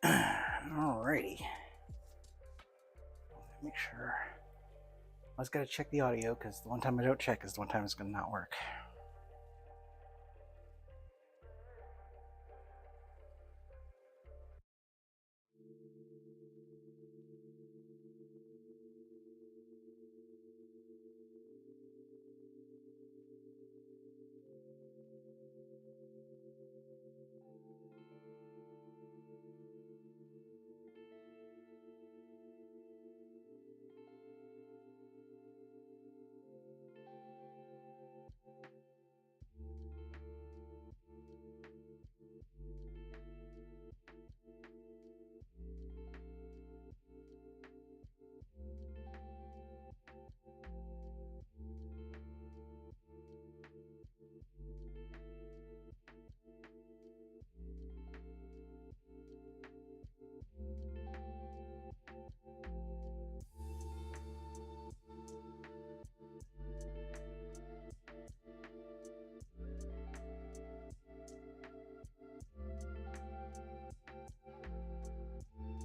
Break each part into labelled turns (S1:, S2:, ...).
S1: Alrighty. Make sure. I just gotta check the audio because the one time I don't check is the one time it's gonna not work.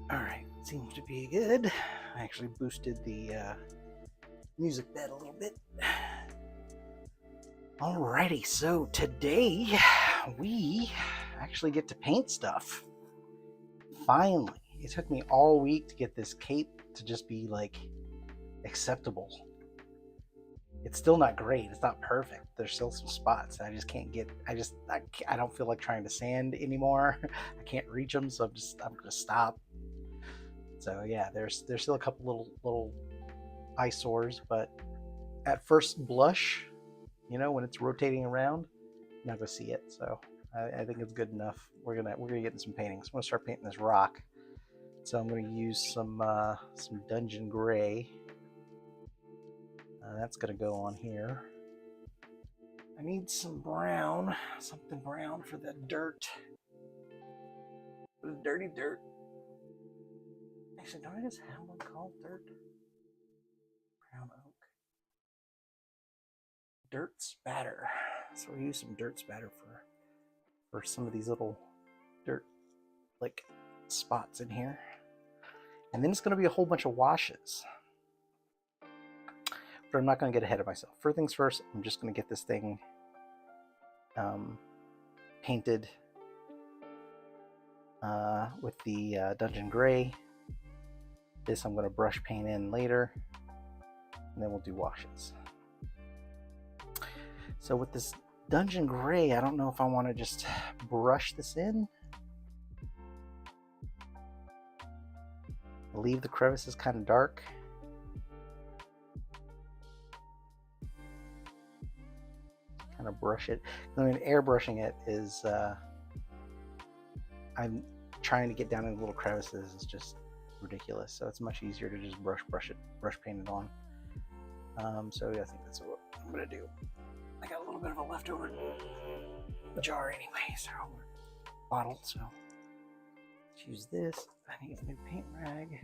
S1: Alright, seems to be good. I actually boosted the music bed a little bit. Alrighty, so today we actually get to paint stuff. Finally. It took me all week to get this cape to just be like acceptable. It's still not great. It's not perfect. There's still some spots I just can't get. I don't feel like trying to sand anymore. I can't reach them, so I'm gonna stop. So yeah, there's still a couple little eyesores, but at first blush, when it's rotating around, you're not gonna see it. So I think it's good enough. We're gonna get in some paintings. I'm gonna start painting this rock. So I'm gonna use some Dungeon Gray. That's gonna go on here. I need some brown, something brown for the dirt, for the dirty dirt. Actually, don't I just have one called dirt? Brown oak. Dirt spatter. So we'll use some dirt spatter for some of these little dirt like spots in here. And then it's going to be a whole bunch of washes. But I'm not going to get ahead of myself. First things first, I'm just going to get this thing painted with the Dungeon Gray. This I'm going to brush paint in later, and then we'll do washes. So with this Dungeon Gray, I don't know if I want to just brush this in. Leave the crevices kind of dark. Kind of brush it. I mean, airbrushing it is, I'm trying to get down in little crevices. It's just ridiculous. So it's much easier to just brush paint it on. So yeah, I think that's what I'm gonna do. I got a little bit of a leftover jar anyway, so bottle. So let's use this. I need a new paint rag.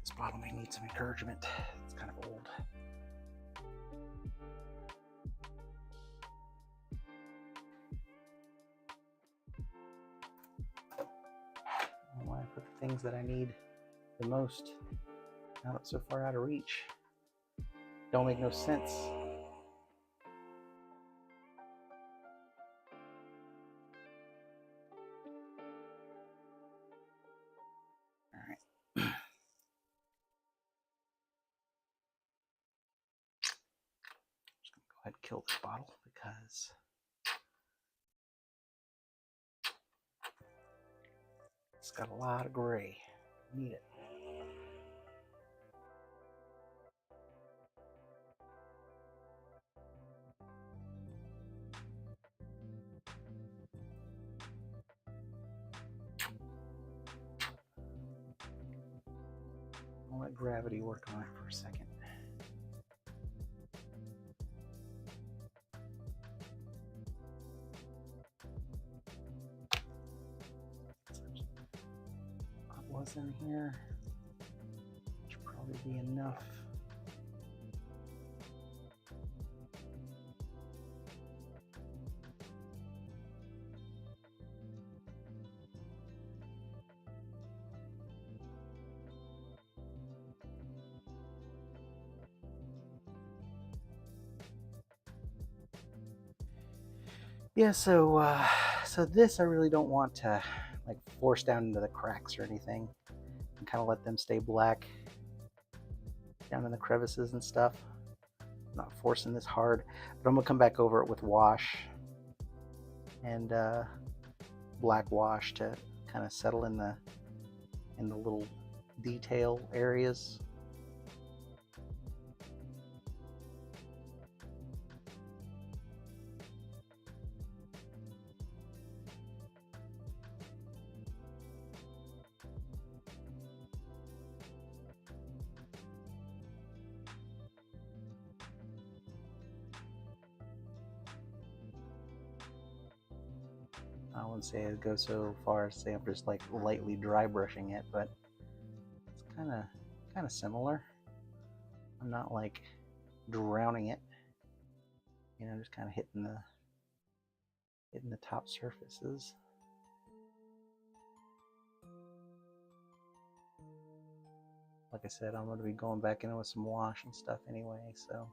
S1: This bottle may need some encouragement. It's kind of old. I want to put the things that I need the most out so far out of reach. Don't make no sense. All right. Just gonna go ahead and kill this bottle because it's got a lot of gray. Need it. I'll let gravity work on it for a second. What was in here? Should probably be enough. Yeah, so this I really don't want to like force down into the cracks or anything, and kind of let them stay black down in the crevices and stuff. I'm not forcing this hard, but I'm gonna come back over it with wash and black wash to kind of settle in the little detail areas. I wouldn't say I'd go so far as say I'm just like lightly dry brushing it, but it's kind of similar. I'm not like drowning it, just kind of hitting the top surfaces. Like I said, I'm going to be going back in with some wash and stuff anyway, so.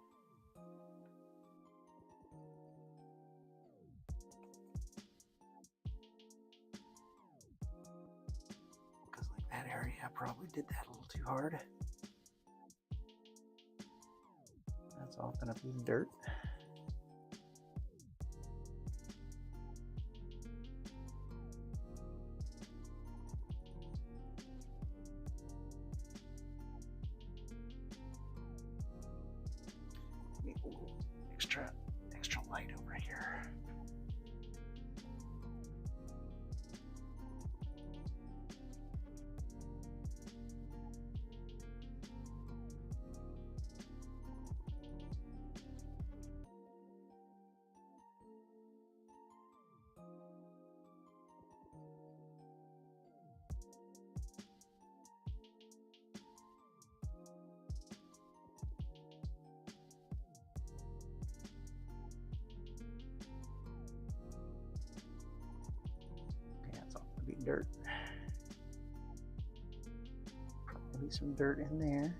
S1: Because like that area, I probably did that a little too hard. That's all going to be dirt. A little extra light over here. Dirt. Probably some dirt in there.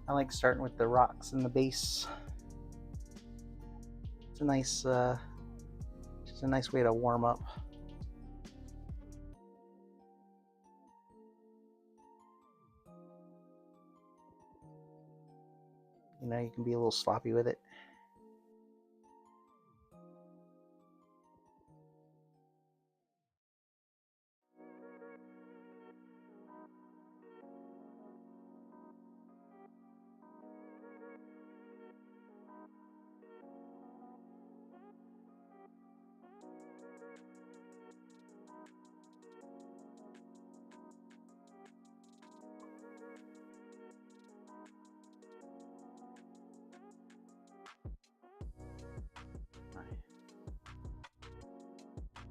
S1: I like starting with the rocks in the base. It's a nice, just a nice way to warm up. You can be a little sloppy with it.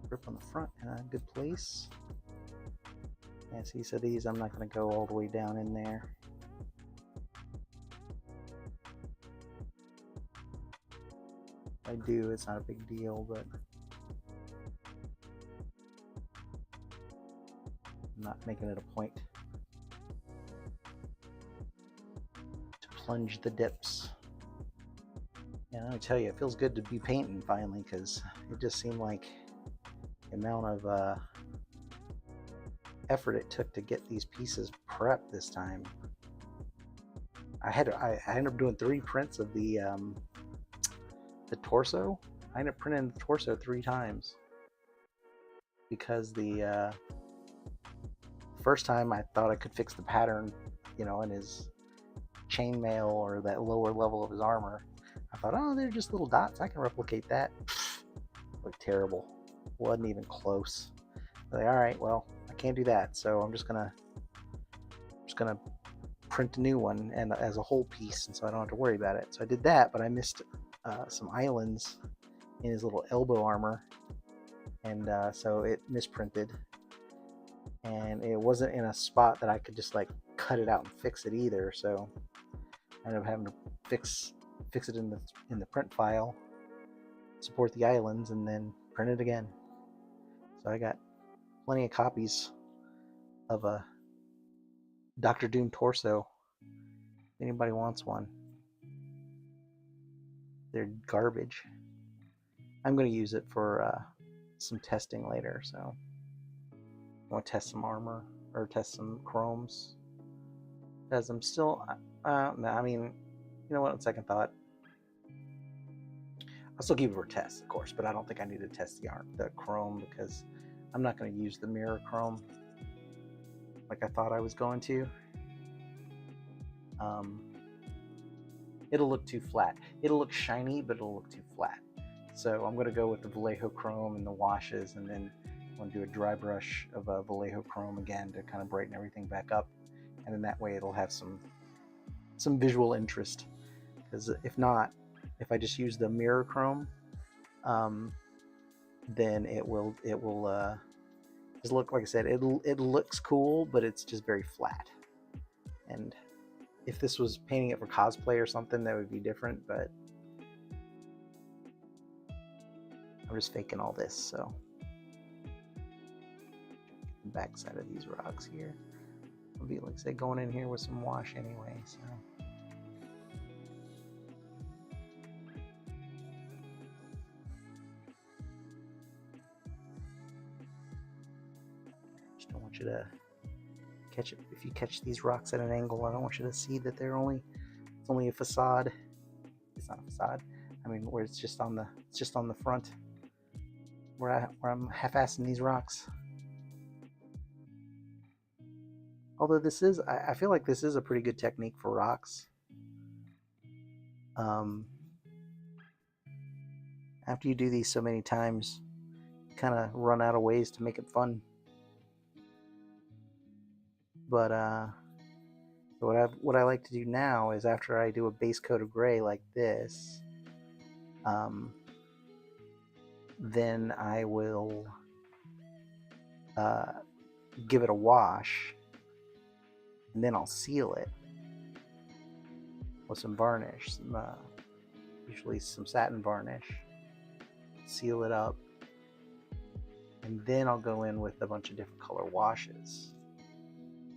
S1: Grip on the front in a good place. And see, so these I'm not going to go all the way down in there. If I do, it's not a big deal, but I'm not making it a point to plunge the dips. And let me tell you, it feels good to be painting finally, because it just seemed like the amount of effort it took to get these pieces prepped this time. I ended up doing 3 prints of the torso. I ended up printing the torso 3 times because the first time I thought I could fix the pattern, in his chainmail or that lower level of his armor. I thought, oh, they're just little dots. I can replicate that. Looked terrible. Wasn't even close. Like, all right, well, I can't do that, so I'm just gonna print a new one and as a whole piece, and so I don't have to worry about it. So I did that, but I missed some islands in his little elbow armor, and so it misprinted, and it wasn't in a spot that I could just like cut it out and fix it either. So I ended up having to fix it in the print file, support the islands, and then print it again. So I got plenty of copies of a Doctor Doom torso If anybody wants one. They're garbage. I'm going to use it for some testing later, so I want to test some armor or test some chromes. Because I'm still, I mean, you know what, on second thought, I'll still keep it for tests, of course, but I don't think I need to test the chrome because I'm not going to use the mirror chrome like I thought I was going to. It'll look too flat. It'll look shiny, but it'll look too flat. So I'm going to go with the Vallejo chrome and the washes, and then I'm going to do a dry brush of Vallejo chrome again to kind of brighten everything back up. And then that way it'll have some visual interest. Because if not, if I just use the mirror chrome, then it will just look, like I said, it looks cool, but it's just very flat. And if this was painting it for cosplay or something, that would be different, but I'm just faking all this, so. The back side of these rocks here. I'll be, like I said, going in here with some wash anyway, so. Just don't want you to catch it. If you catch these rocks at an angle, I don't want you to see that it's only a facade. It's not a facade. I mean, where it's just on the front, where I'm half-assing these rocks. Although I feel like this is a pretty good technique for rocks. After you do these so many times, you kind of run out of ways to make it fun. But what I like to do now is, after I do a base coat of gray like this, then I will give it a wash, and then I'll seal it with some varnish, usually some satin varnish. Seal it up, and then I'll go in with a bunch of different color washes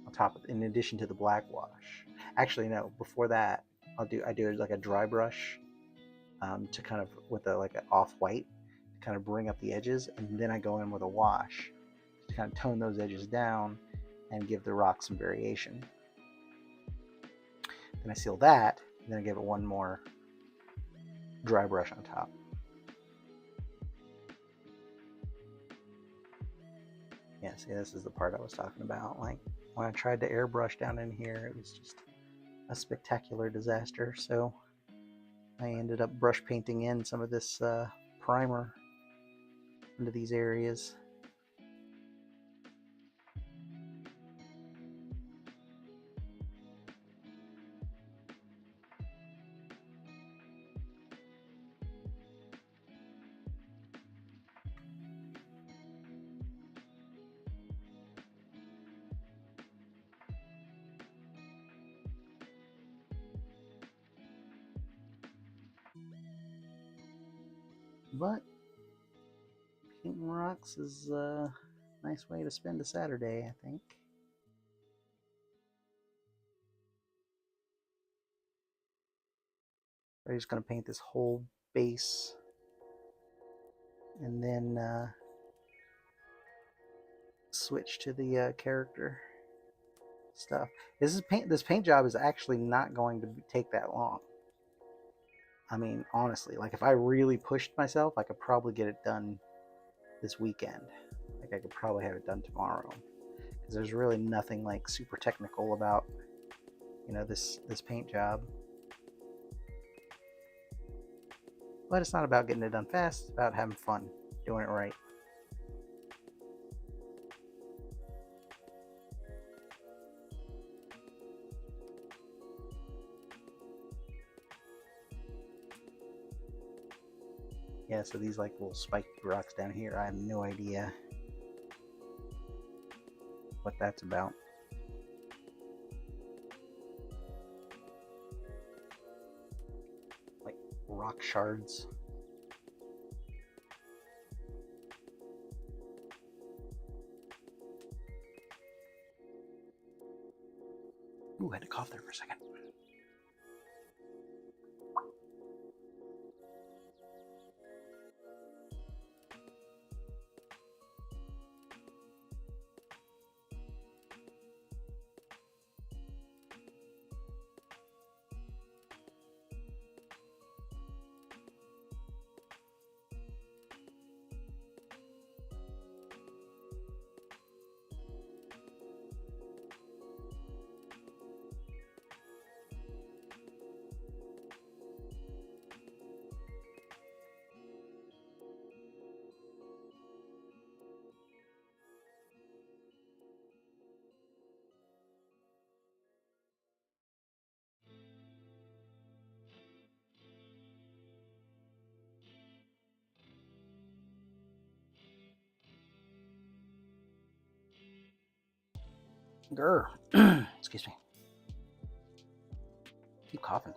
S1: on top of it, in addition to the black wash. Actually, no, before that, I do like a dry brush to kind of, with like an off-white, to kind of bring up the edges, and then I go in with a wash to kind of tone those edges down and give the rock some variation. Then I seal that, and then I give it one more dry brush on top. Yeah, see, this is the part I was talking about. Like, when I tried to airbrush down in here, it was just a spectacular disaster. So I ended up brush painting in some of this primer into these areas. But painting rocks is a nice way to spend a Saturday, I think. I'm just going to paint this whole base, and then switch to the character stuff. This paint job is actually not going to take that long. I mean, honestly, like, if I really pushed myself, I could probably get it done this weekend. Like, I could probably have it done tomorrow, because there's really nothing like super technical about, you know, this paint job. But it's not about getting it done fast, it's about having fun, doing it right. Yeah, so these like little spiky rocks down here, I have no idea what that's about. Like rock shards. Ooh, I had to cough there for a second. Grr. Excuse me. Keep coughing.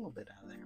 S1: little bit out of there.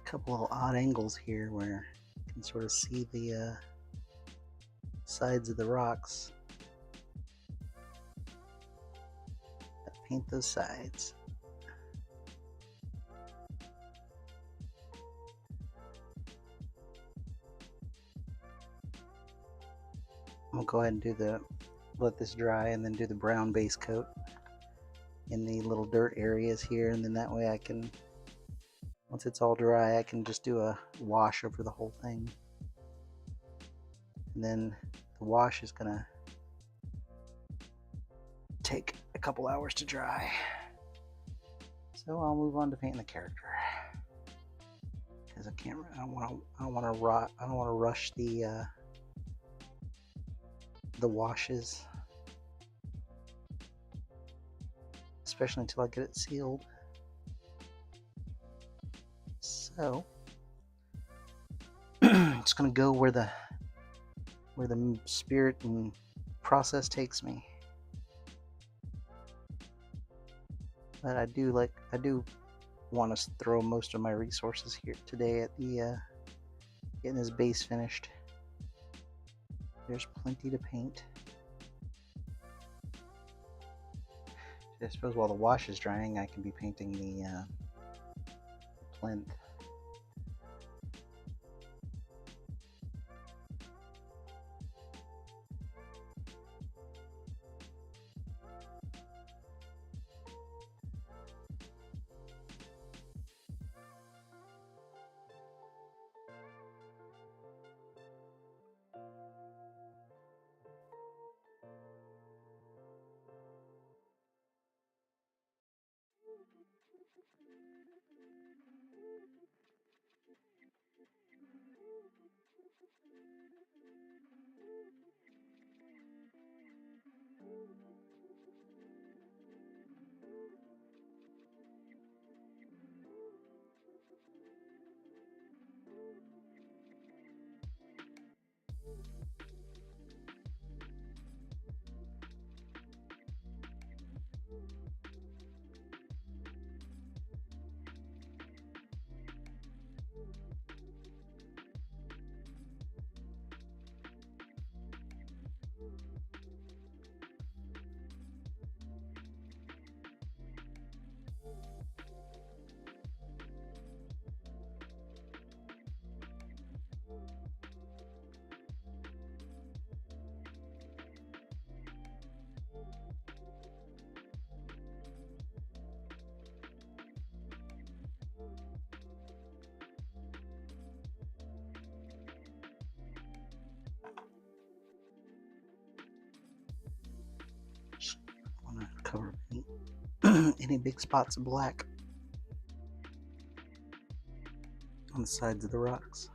S1: Couple of odd angles here where you can sort of see the sides of the rocks. Paint those sides. I'm gonna go ahead and let this dry and then do the brown base coat in the little dirt areas here, and then that way I can, once it's all dry, I can just do a wash over the whole thing. And then the wash is gonna take a couple hours to dry. So I'll move on to painting the character, because I don't want to rush the washes, especially until I get it sealed. So it's gonna go where the spirit and process takes me. But I do want to throw most of my resources here today at the getting this base finished. There's plenty to paint. I suppose while the wash is drying, I can be painting the plinth. I want to cover any big spots of black on the sides of the rocks.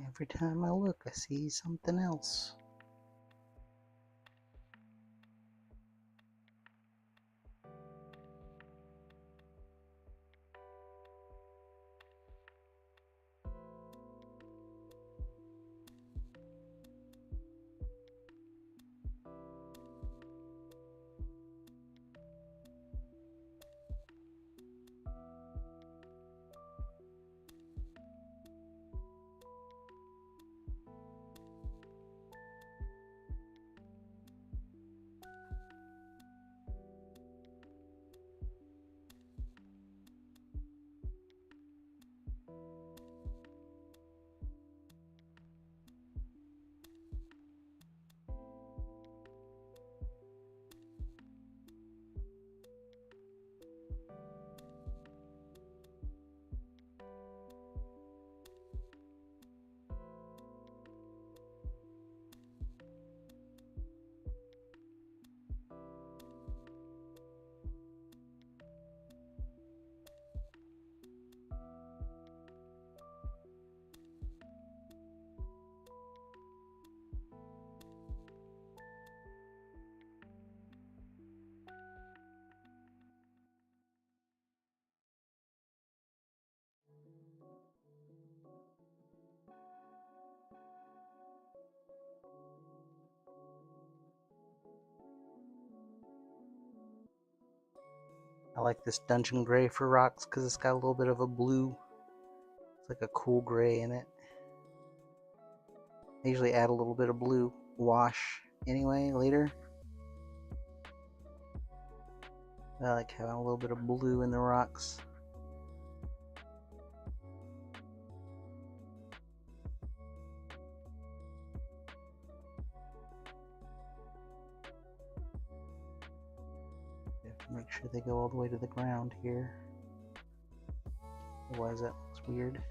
S1: Every time I look, I see something else. I like this Dungeon Gray for rocks because it's got a little bit of a blue. It's like a cool gray in it. I usually add a little bit of blue wash anyway later. I like having a little bit of blue in the rocks. You have to make sure they go all the way to the ground here. Otherwise that looks weird.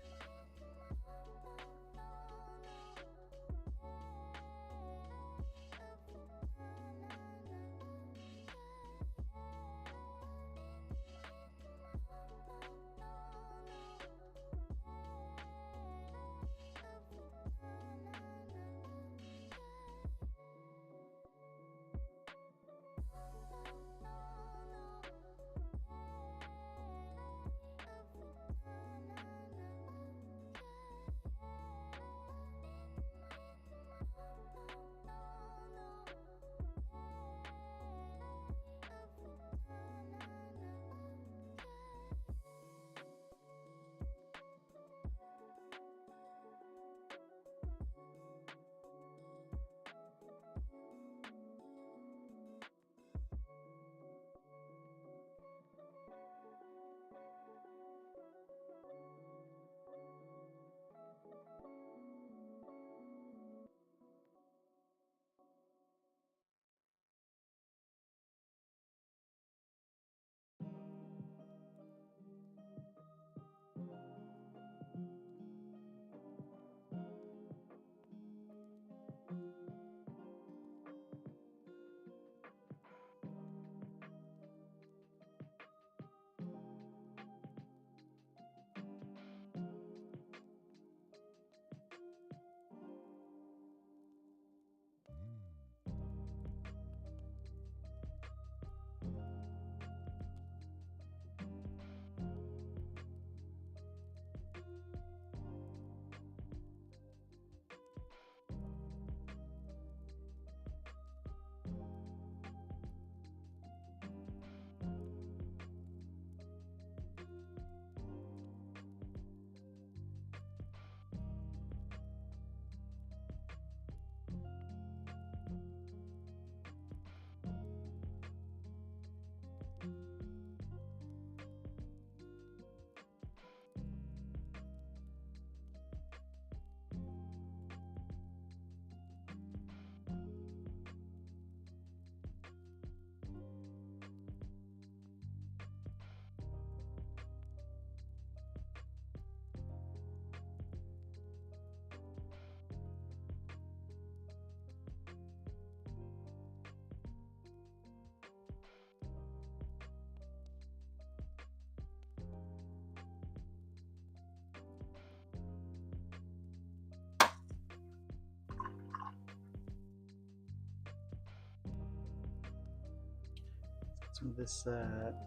S1: Some of this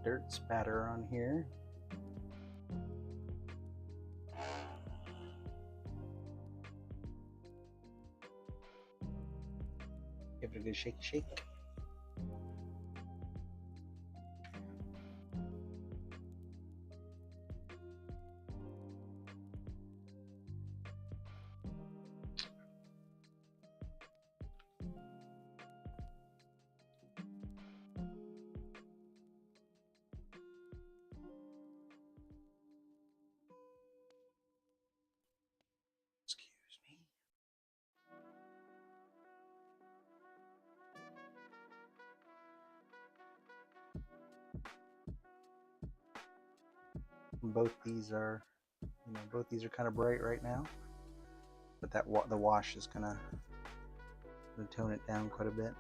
S1: dirt spatter on here. Give it a good shake. Excuse me. Both these are, both these are kind of bright right now, but the wash is gonna tone it down quite a bit.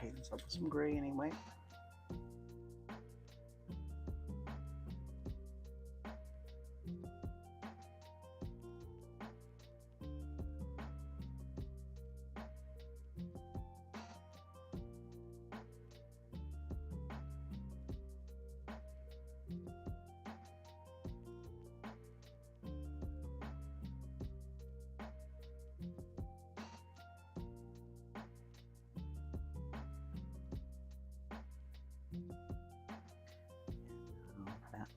S1: Paint this up with some gray anyway. That.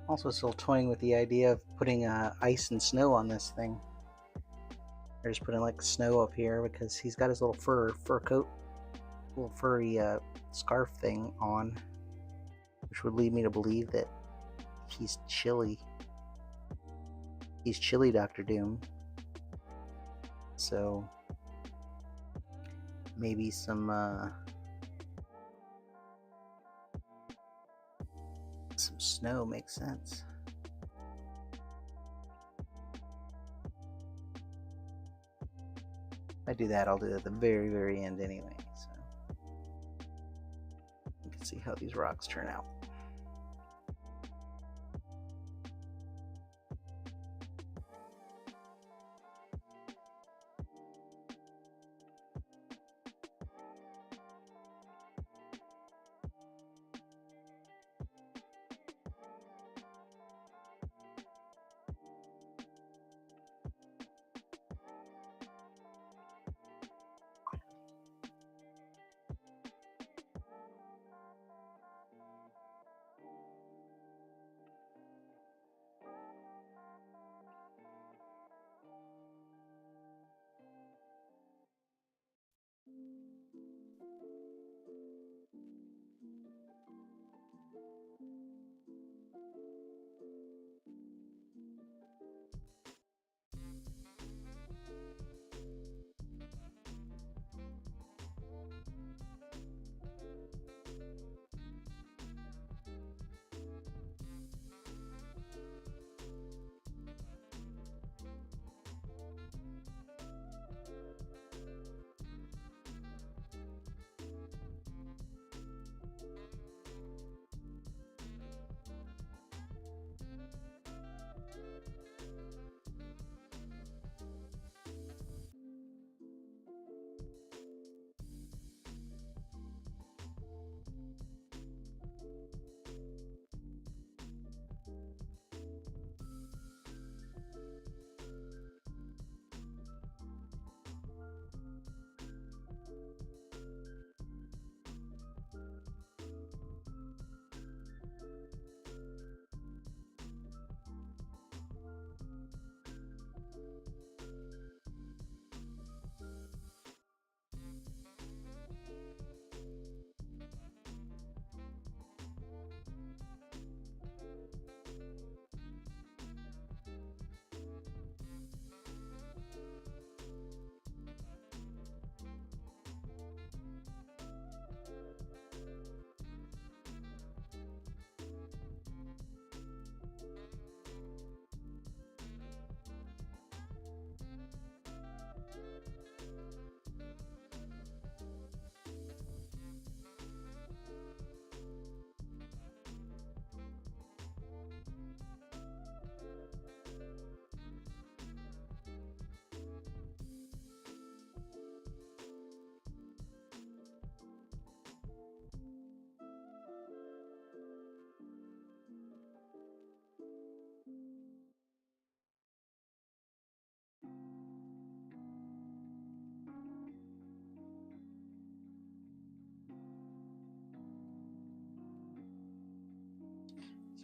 S1: Also still toying with the idea of putting ice and snow on this thing. Or just putting like snow up here because he's got his little fur coat, little furry scarf thing on, which would lead me to believe that he's chilly. He's chilly, Dr. Doom. So maybe some snow makes sense. If I do that, I'll do it at the very, very end anyway. So you can see how these rocks turn out.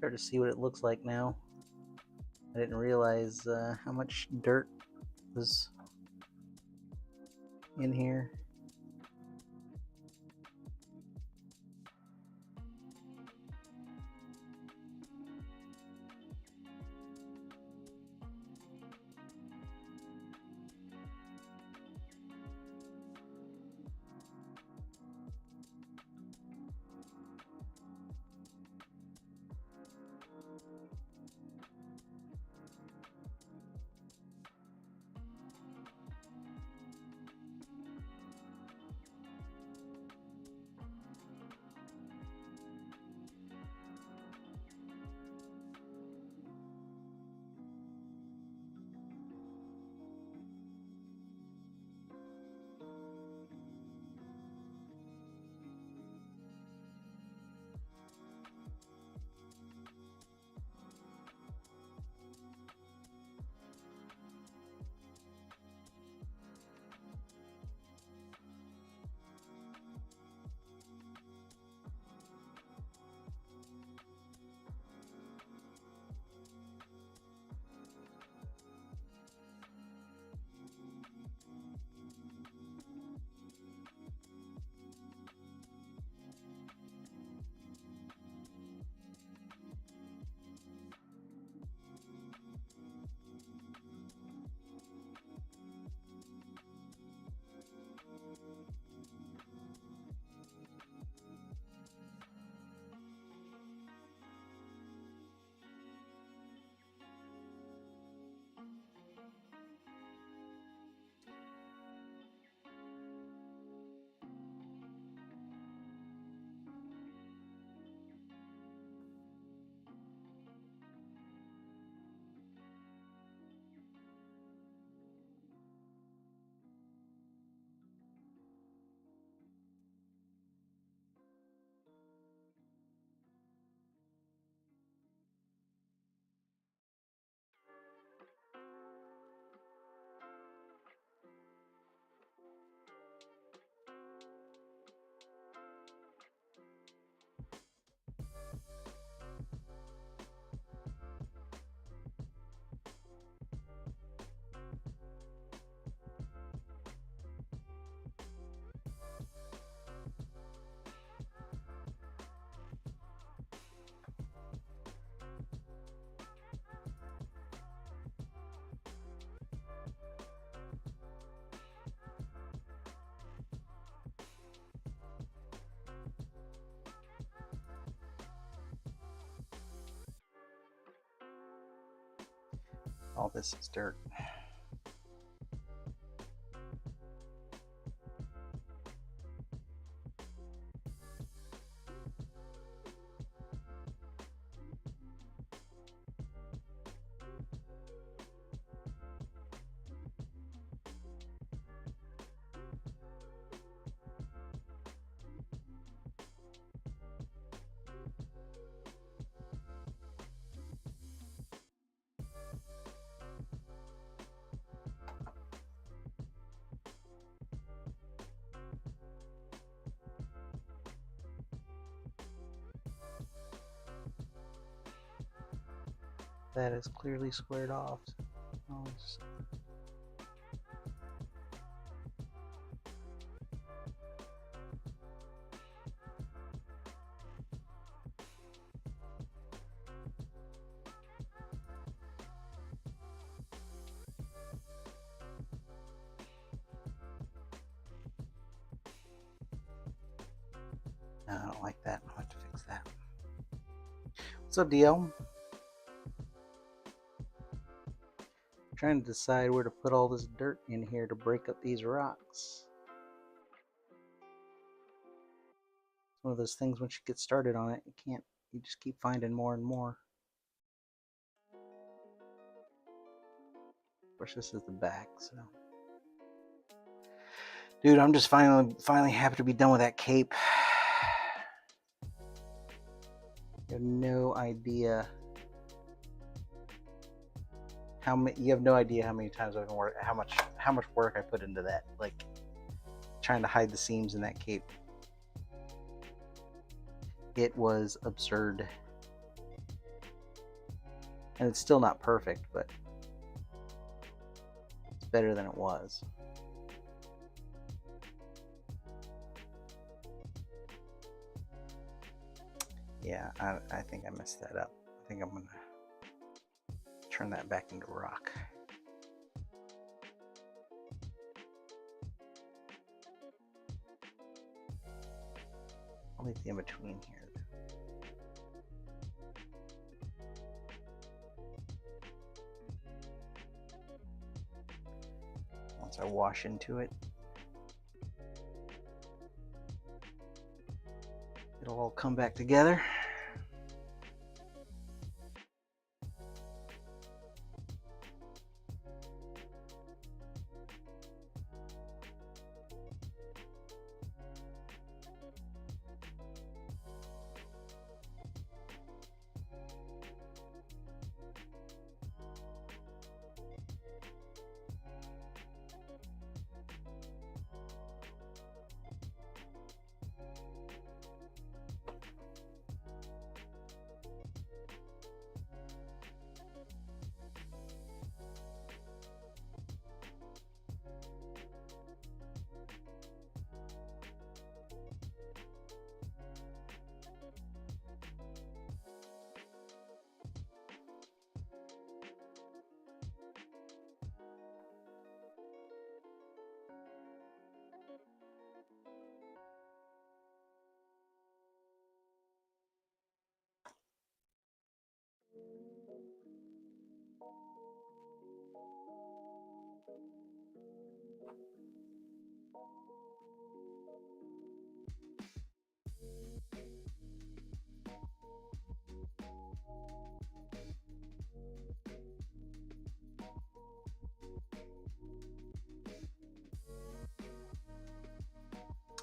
S1: Start to see what it looks like now. I didn't realize how much dirt was in here. All this is dirt. That is clearly squared off. I'll just... No, I don't like that. I'll have to fix that. What's up, DL? Trying to decide where to put all this dirt in here to break up these rocks. It's one of those things, once you get started on it, you just keep finding more and more. Of course, this is the back, so. Dude, I'm just finally happy to be done with that cape. You have no idea how many times I've been working, how much work I put into that, like trying to hide the seams in that cape. It was absurd. And it's still not perfect, but it's better than it was. Yeah, I think I messed that up. I think I'm gonna turn that back into rock. I'll leave the in-between here. Once I wash into it, it'll all come back together.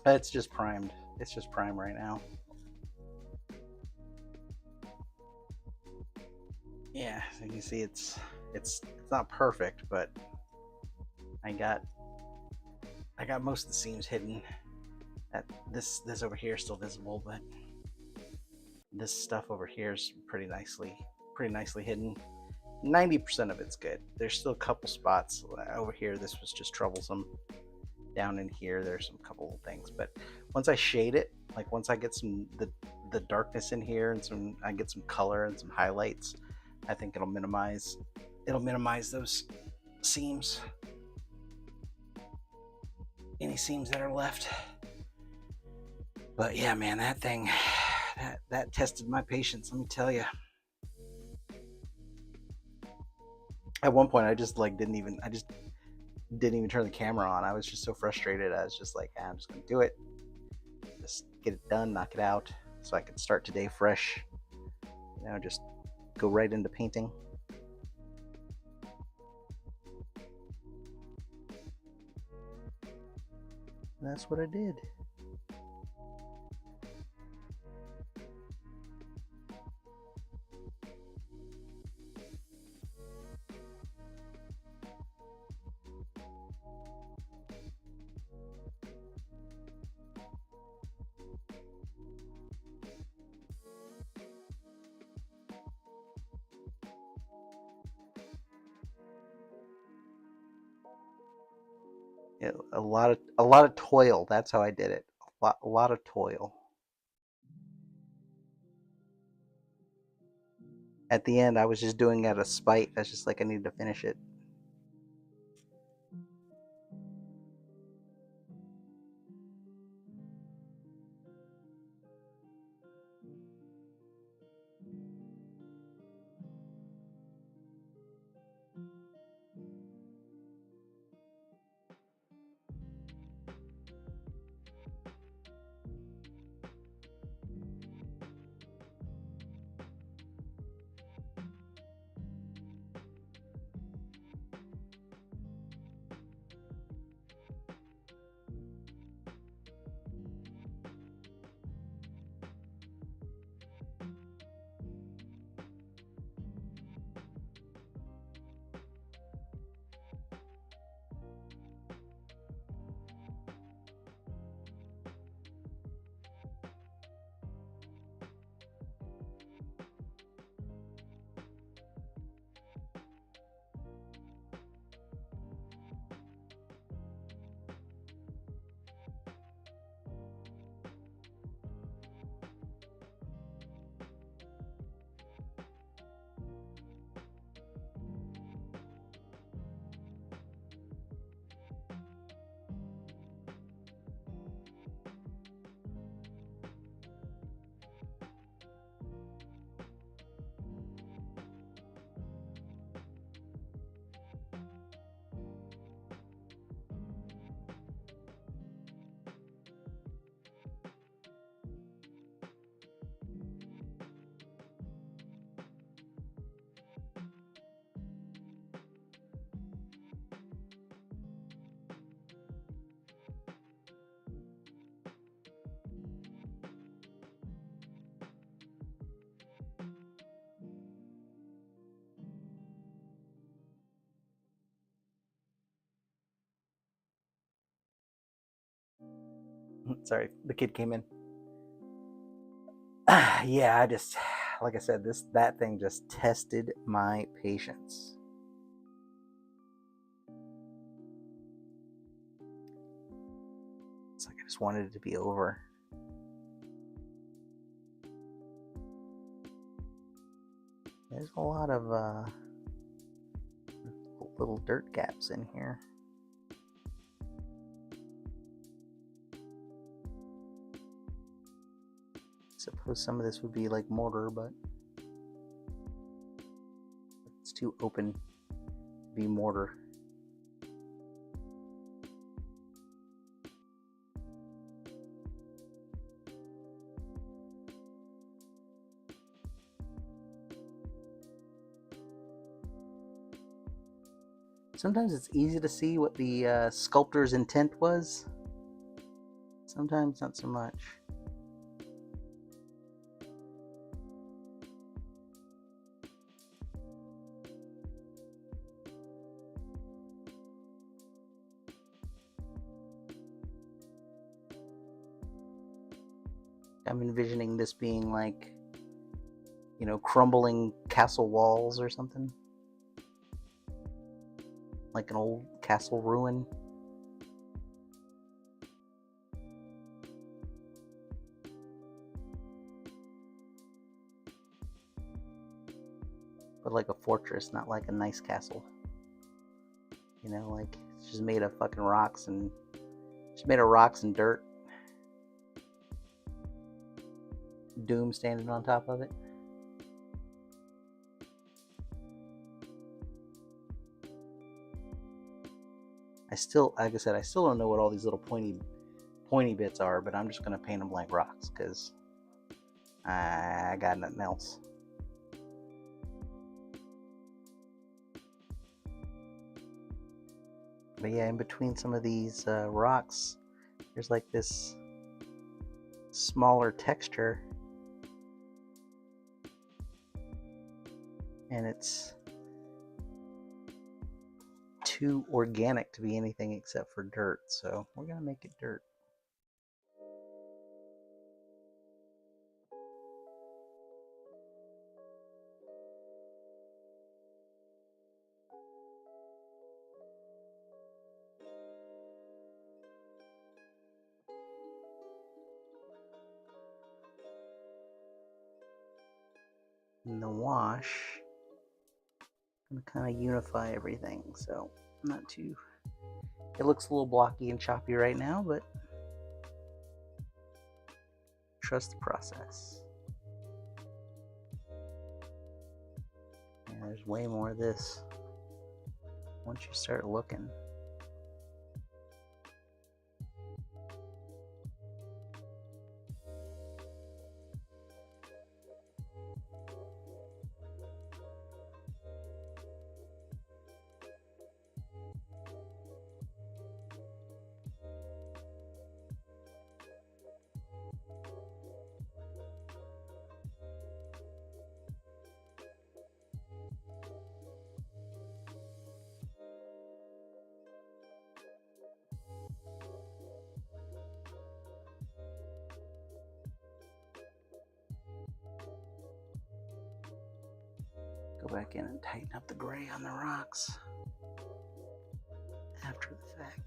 S1: It's just primed. It's just primed right now. Yeah, so you can see it's not perfect, but I got most of the seams hidden. That this over here is still visible, but this stuff over here is pretty nicely hidden. 90% of it's good. There's still a couple spots over here. This was just troublesome. Down in here, there's some couple of things, but once I shade it, like once I get some the darkness in here and I get some color and some highlights, I think it'll minimize those seams, any seams that are left. But yeah, man, that thing that tested my patience, let me tell you. At one point I just didn't even turn the camera on. I was just so frustrated. I was just like, I'm just gonna do it, just get it done, knock it out, so I could start today fresh, just go right into painting. And that's what I did. A lot of toil. That's how I did it. A lot of toil. At the end, I was just doing it out of spite. I was just like, I need to finish it. Sorry, the kid came in. Yeah, I just, like I said, that thing just tested my patience. It's like I just wanted it to be over. There's a lot of little dirt gaps in here. I suppose some of this would be like mortar, but it's too open to be mortar. Sometimes it's easy to see what the sculptor's intent was. Sometimes not so much. I'm envisioning this being like, crumbling castle walls or something. Like an old castle ruin. But like a fortress, not like a nice castle. Like it's just made of fucking rocks and dirt. Doom standing on top of it. Like I said, I still don't know what all these little pointy bits are, but I'm just gonna paint them like rocks because I got nothing else. But yeah, in between some of these rocks, there's like this smaller texture, and it's too organic to be anything except for dirt, so we're gonna make it dirt. In the wash, I'm gonna kind of unify everything, so not too. It looks a little blocky and choppy right now, but trust the process. And there's way more of this once you start looking. Go back in and tighten up the gray on the rocks after the fact.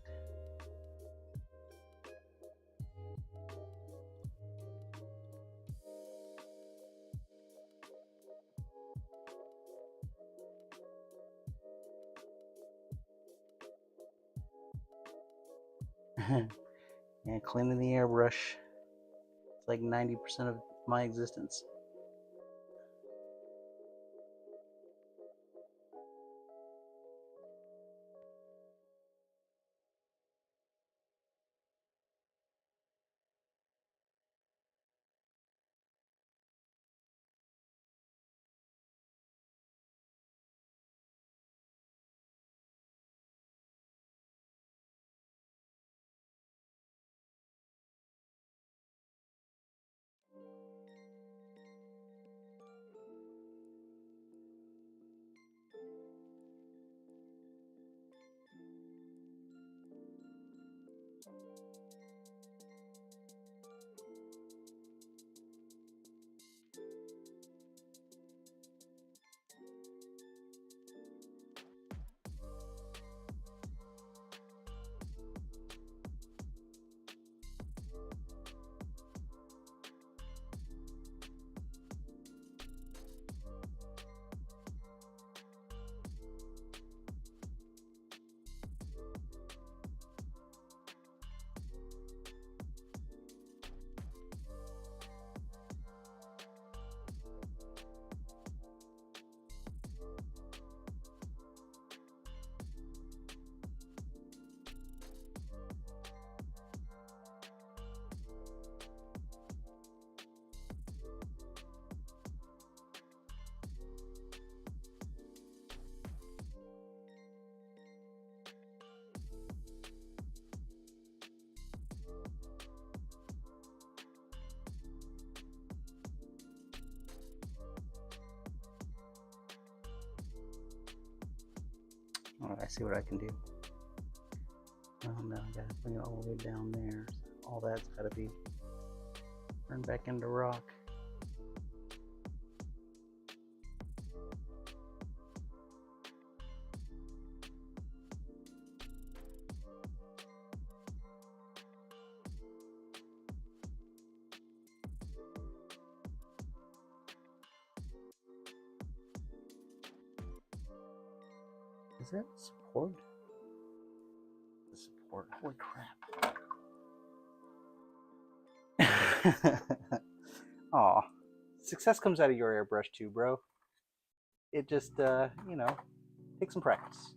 S1: Yeah, cleaning the airbrush. It's like 90% of my existence. I see what I can do. Oh no, I gotta bring it all the way down there. All that's gotta be turned back into rock. Is that support? The support. Holy crap. Aw. Success comes out of your airbrush too, bro. It just, you know, take some practice.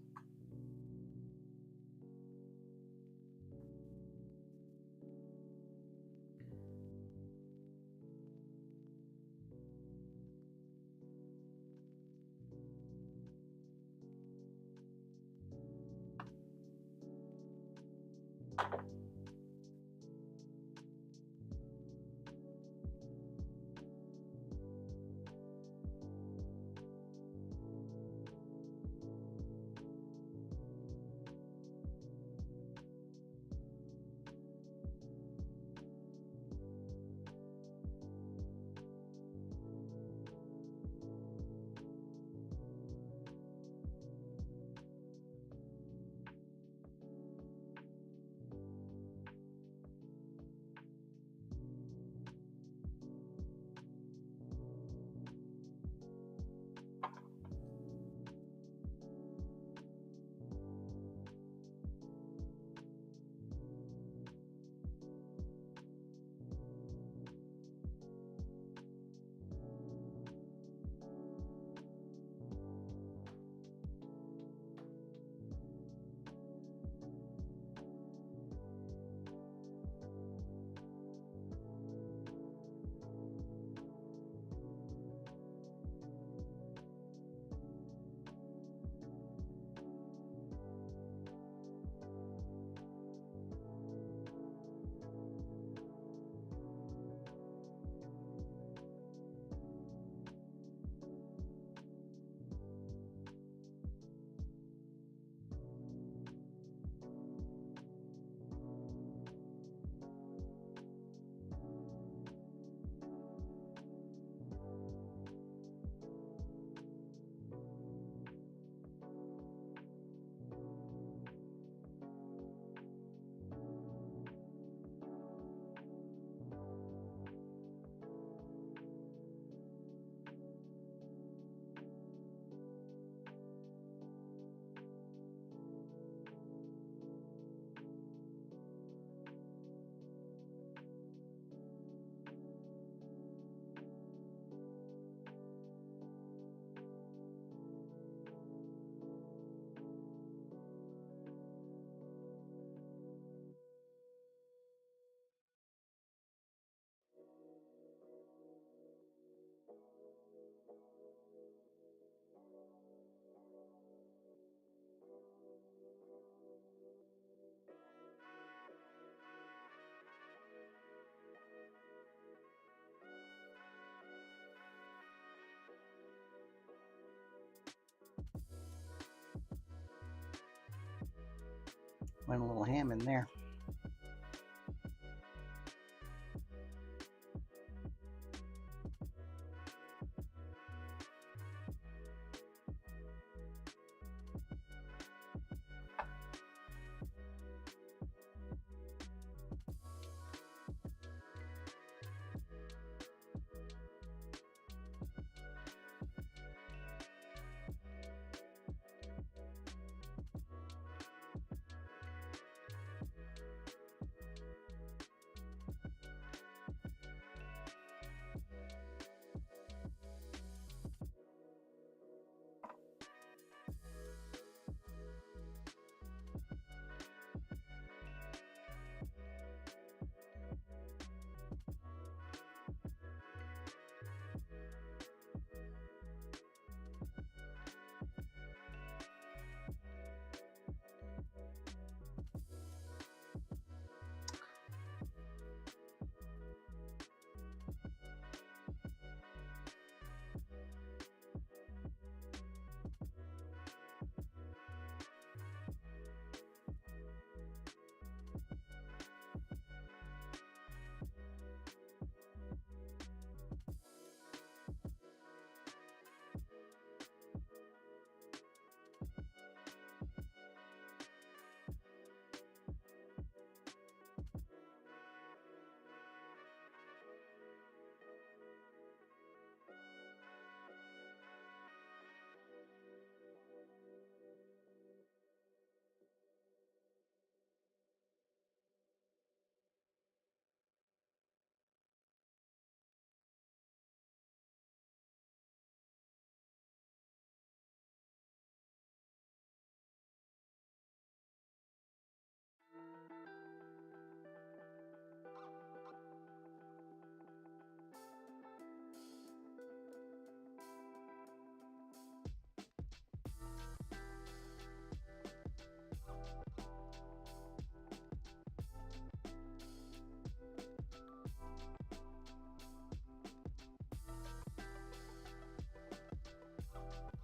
S1: Went a little ham in there.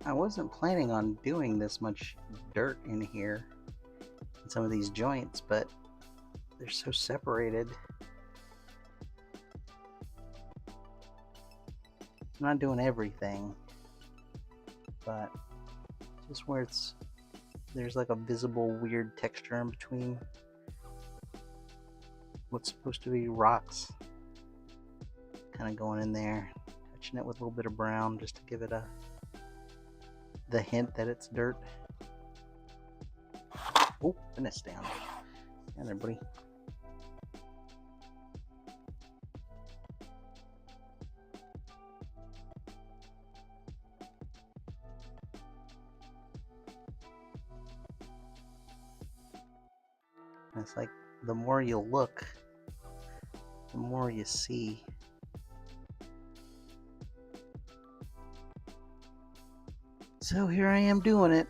S1: I wasn't planning on doing this much dirt in here in some of these joints, but they're so separated. I'm not doing everything, but just where there's like a visible weird texture in between what's supposed to be rocks. Kind of going in there, touching it with a little bit of brown just to give it the hint that it's dirt. Oh, goodness, down there, buddy. And it's like the more you look, the more you see. So here I am doing it.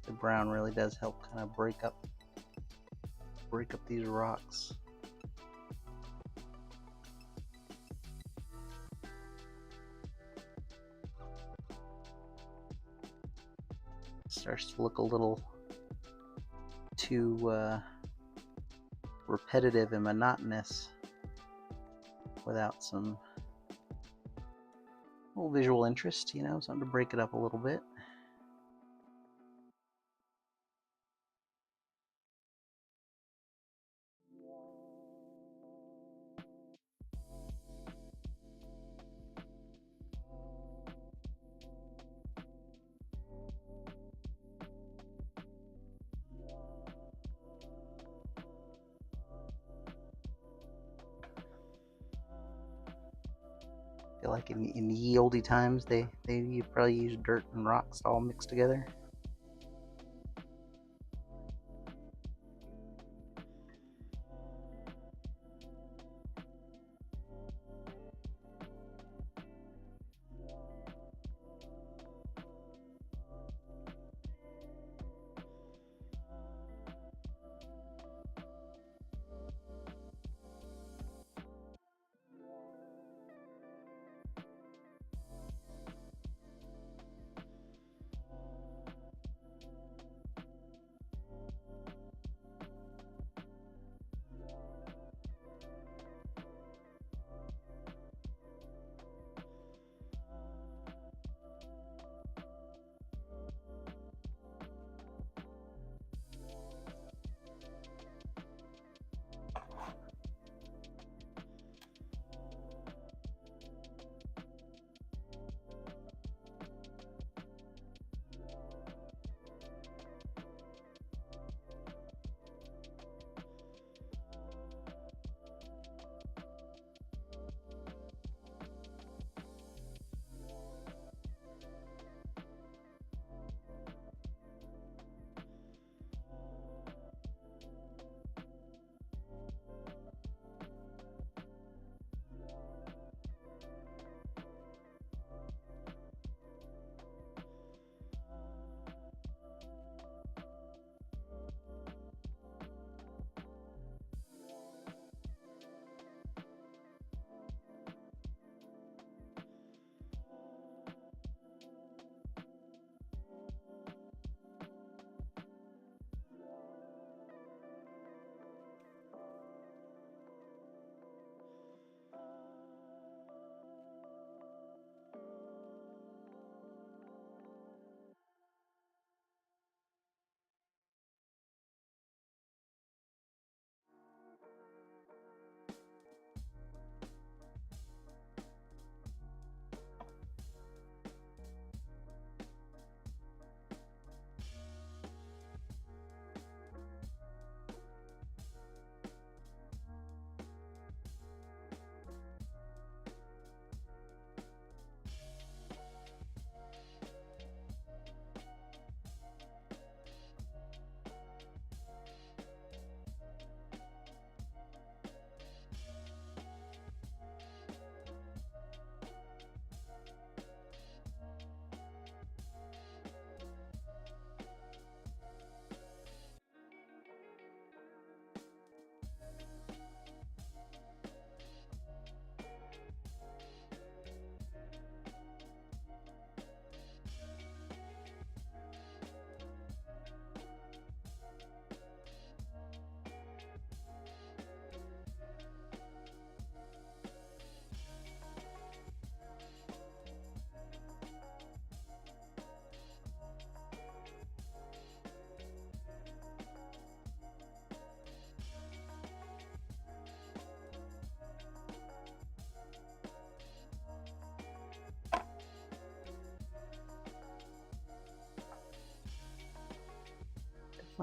S1: The brown really does help kind of break up these rocks. It starts to look a little too repetitive and monotonous without some little visual interest, something to break it up a little bit. I feel like in ye olde times they probably use dirt and rocks all mixed together.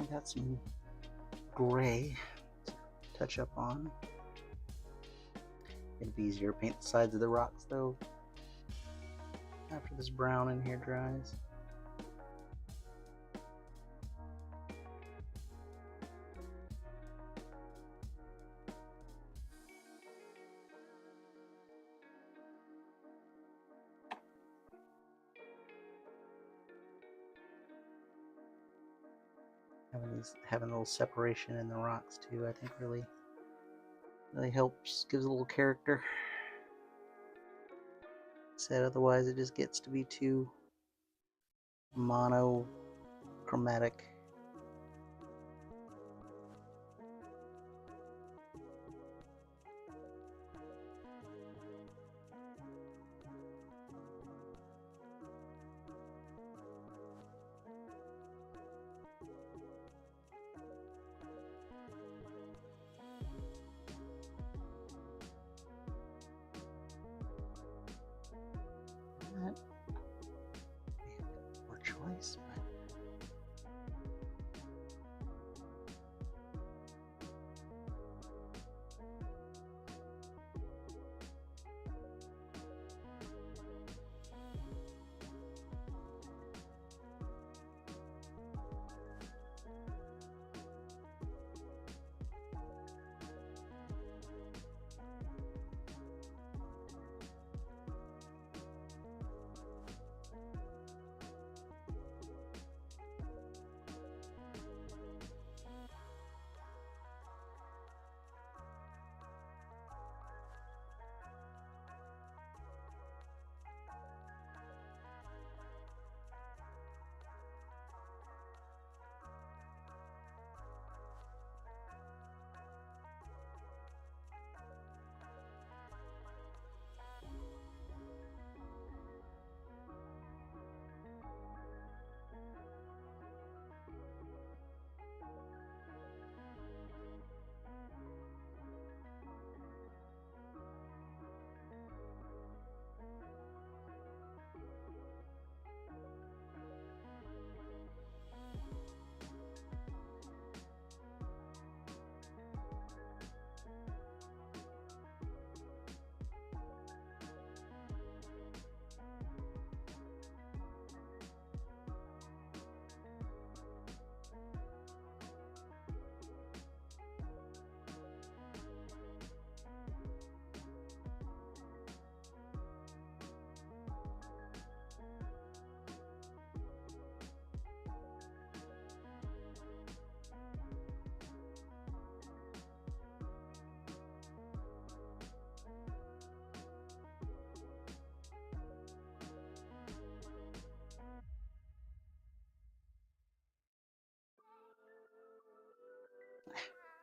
S1: I got some gray to touch up on. It'd be easier to paint the sides of the rocks though after this brown in here dries. Having a little separation in the rocks too, I think really helps, gives a little character. Said otherwise it just gets to be too monochromatic. More choice, but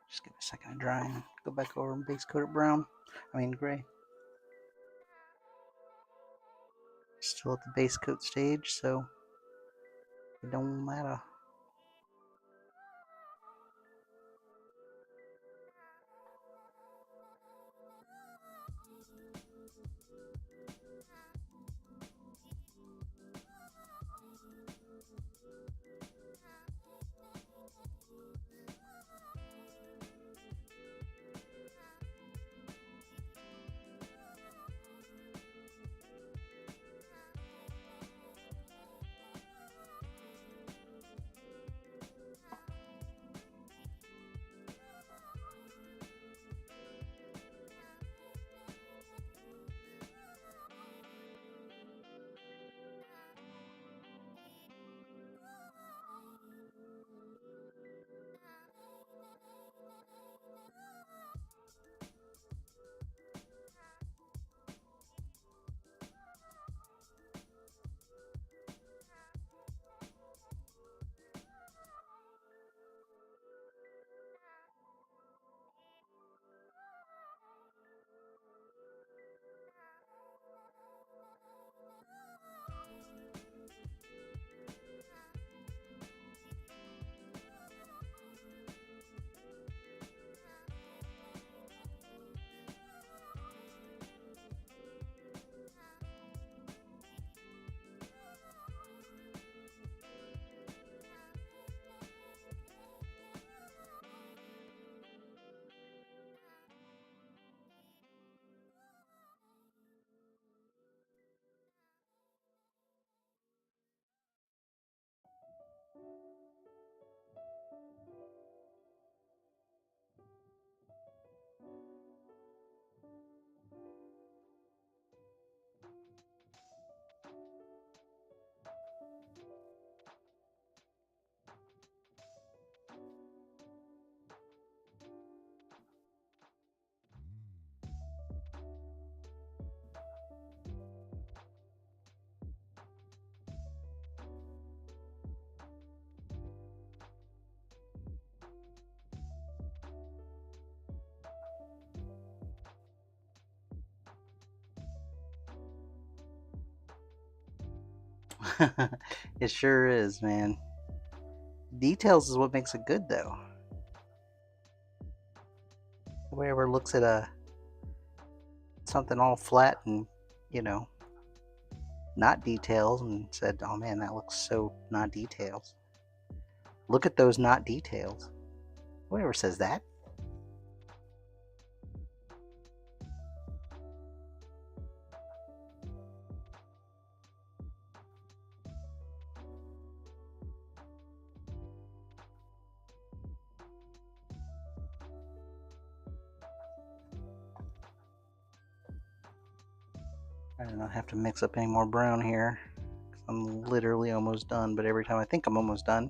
S1: just give it a second to dry and go back over and base coat it brown. Gray. Still at the base coat stage, so it don't matter. It sure is, man. Details is what makes it good, though. Nobody ever looks at something all flat and, you know, not details and said, oh man, that looks so not details. Look at those not details. Nobody ever says that. I do not have to mix up any more brown here. I'm literally almost done, but every time I think I'm almost done,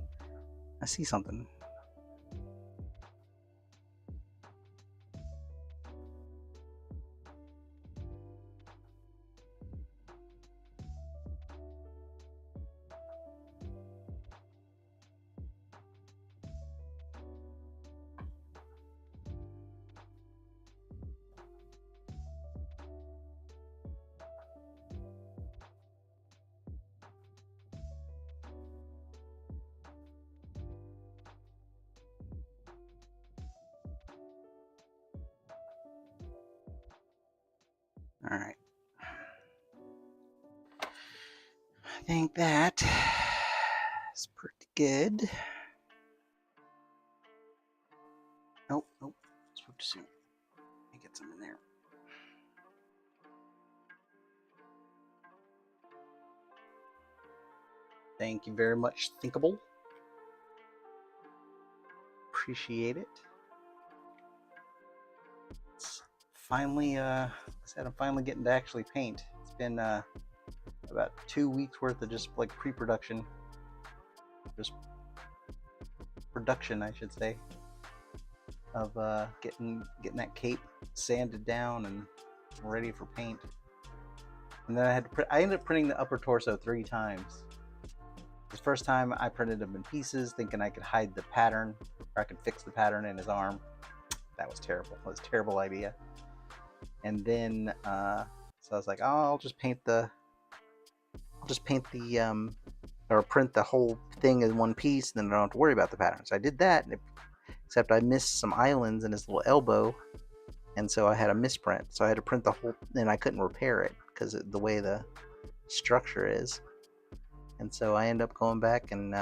S1: I see something. All right. I think that is pretty good. Nope, nope. Spoke too soon. Let me get some in there. Thank you very much, Thinkable. Appreciate it. It's finally, I said I'm finally getting to actually paint. It's been about 2 weeks worth of just like pre-production, just production, I should say, of getting that cape sanded down and ready for paint. And then I ended up printing the upper torso 3 times. The first time I printed him in pieces, thinking I could hide the pattern, or I could fix the pattern in his arm. That was terrible. That was a terrible idea. And then, so I was like, oh, I'll just paint the, or print the whole thing in one piece, and then I don't have to worry about the pattern. So I did that, except I missed some islands in his little elbow, and so I had a misprint. So I had to print the whole, and I couldn't repair it because of the way the structure is. And so I end up going back and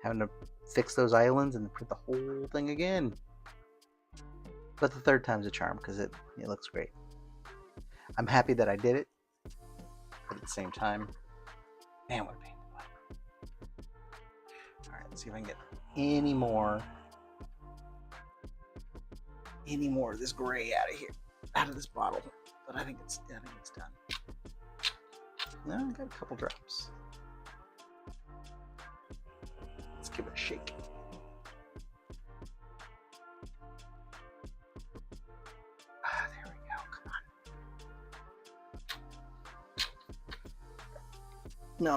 S1: having to fix those islands and print the whole thing again. But the third time's a charm because it looks great. I'm happy that I did it, but at the same time, man, what a pain. All right, let's see if I can get any more of this gray out of this bottle. But I think it's done. No, I got a couple drops. Let's give it a shake. There we go. Come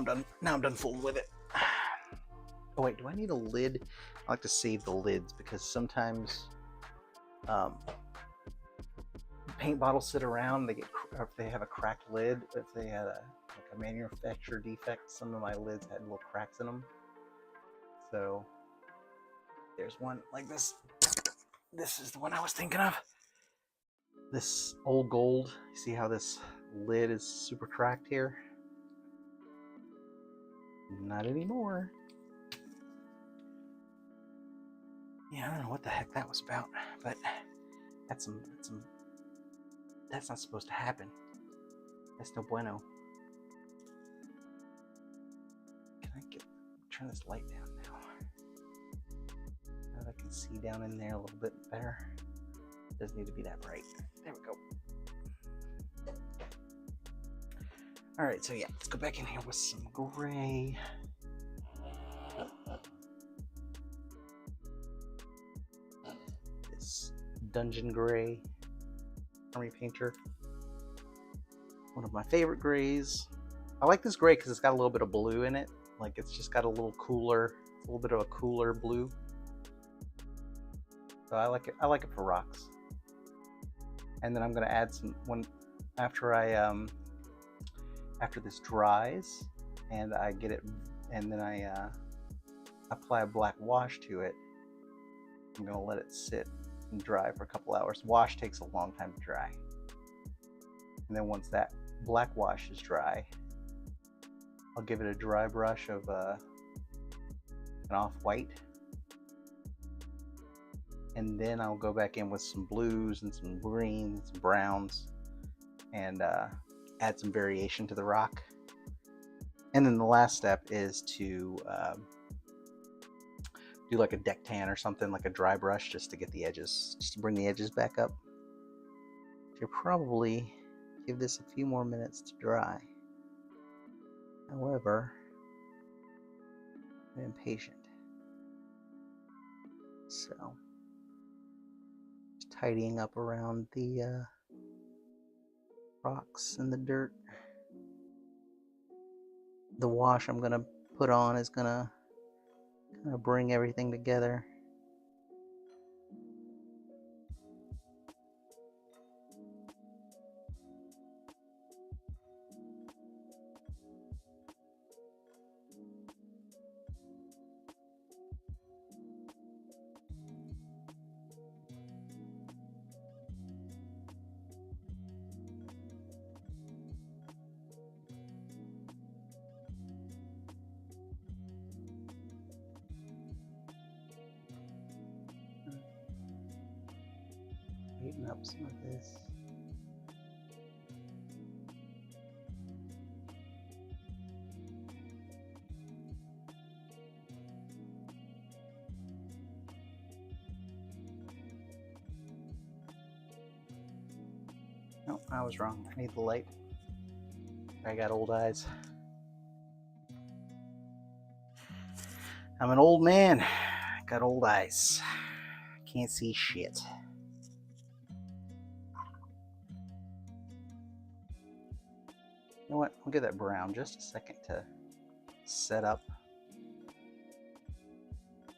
S1: on. Now I'm done fooling with it. Oh wait, do I need a lid? I like to save the lids because sometimes paint bottles sit around. If they have a cracked lid, if they had a manufacturer defect, some of my lids had little cracks in them. So there's one like this. This is the one I was thinking of. This old gold. You see how this lid is super cracked here? Not anymore. Yeah, I don't know what the heck that was about, but that's not supposed to happen. That's no bueno. Can I turn this light down now? Now that I can see down in there a little bit better. It doesn't need to be that bright. There we go. All right, so yeah, let's go back in here with some gray. This Dungeon Gray Army Painter. One of my favorite grays. I like this gray because it's got a little bit of blue in it. Like it's just got a little bit of a cooler blue. So I like it for rocks. And then I'm gonna add after after this dries and I get it, and then I apply a black wash to it, I'm going to let it sit and dry for a couple hours. Wash takes a long time to dry. And then once that black wash is dry, I'll give it a dry brush of an off-white. And then I'll go back in with some blues and some greens, some browns, and add some variation to the rock. And then the last step is to do like a deck tan or something, like a dry brush, just to get the edges, just to bring the edges back up. You'll probably give this a few more minutes to dry. However, I'm impatient. So, just tidying up around the rocks and the dirt. The wash I'm going to put on is going to kind of bring everything together. Tighten up some of this. No, I was wrong. I need the light. I got old eyes. I'm an old man. I got old eyes. Can't see shit. You know what? I'll give that brown just a second to set up.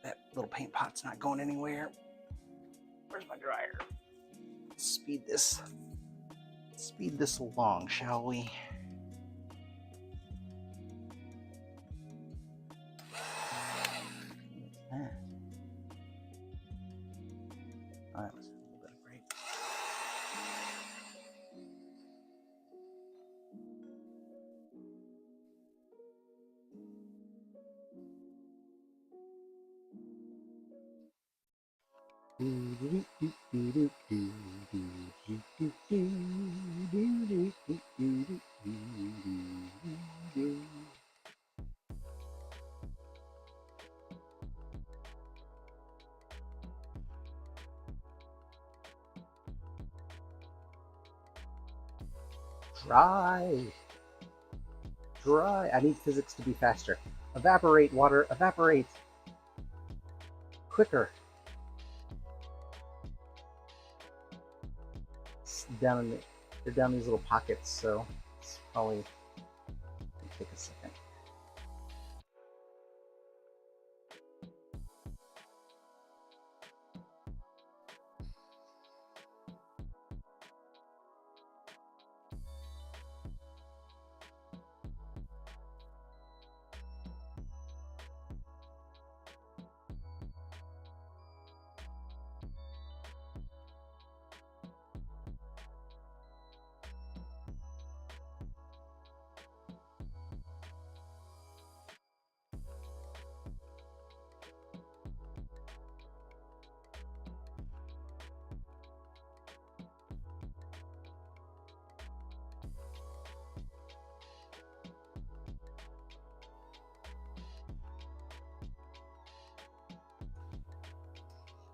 S1: That little paint pot's not going anywhere. Where's my dryer? Speed this along, shall we? What's that? Oh, that was a little bit of great. Dry. I need physics to be faster. Evaporate, water, evaporate. Quicker. It's they're down these little pockets, so it's probably gonna take a second.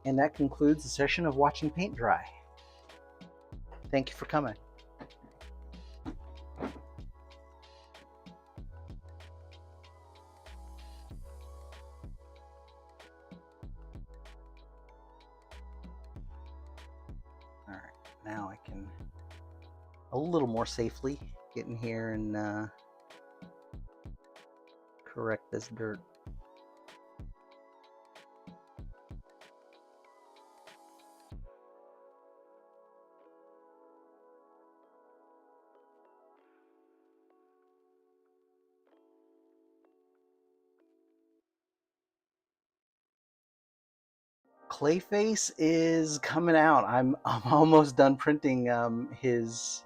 S1: And that concludes the session of watching paint dry. Thank you for coming. All right, now I can a little more safely get in here and correct this dirt. Clayface is coming out. I'm almost done printing his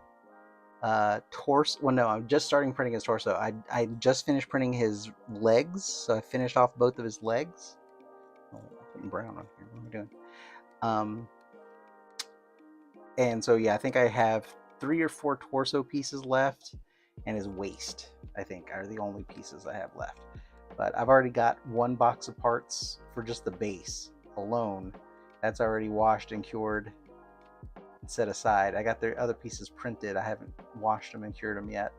S1: torso. Well, no, I'm just starting printing his torso. I just finished printing his legs, so I finished off both of his legs. Oh, I'm putting brown on here. What am I doing? And so yeah, I think I have 3 or 4 torso pieces left, and his waist, I think, are the only pieces I have left. But I've already got 1 box of parts for just the base alone. That's already washed and cured and set aside. I got the other pieces printed. I haven't washed them and cured them yet.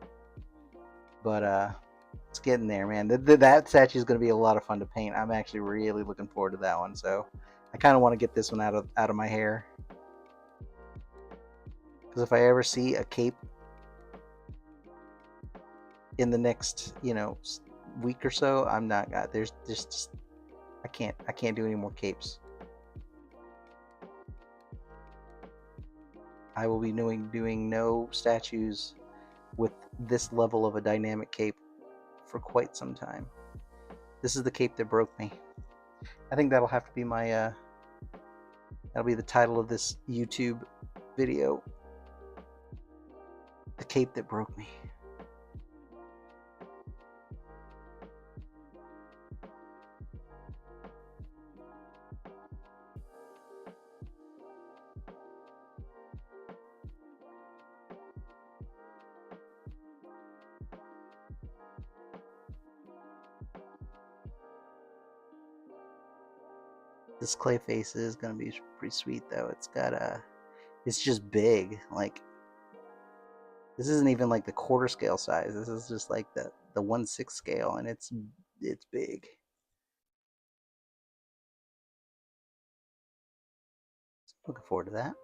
S1: But it's getting there, man. That statue is going to be a lot of fun to paint. I'm actually really looking forward to that one. So I kind of want to get this one out of my hair. Because if I ever see a cape in the next, week or so, I'm not. There's just I can't do any more capes. I will be doing no statues with this level of a dynamic cape for quite some time. This is the cape that broke me. I think that'll have to be my that'll be the title of this YouTube video. The cape that broke me. This Clayface is gonna be pretty sweet though. It's got it's just big. Like, this isn't even like the quarter scale size. This is just like the 1/6 scale, and it's big. Looking forward to that.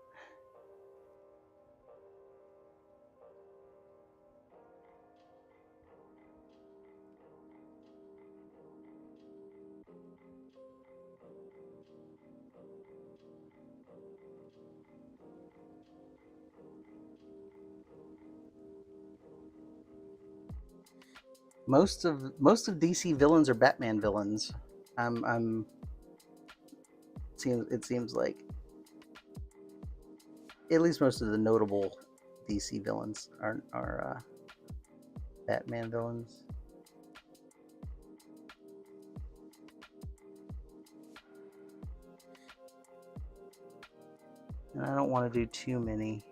S1: Most of DC villains are Batman villains. It seems like at least most of the notable DC villains are Batman villains. And I don't want to do too many.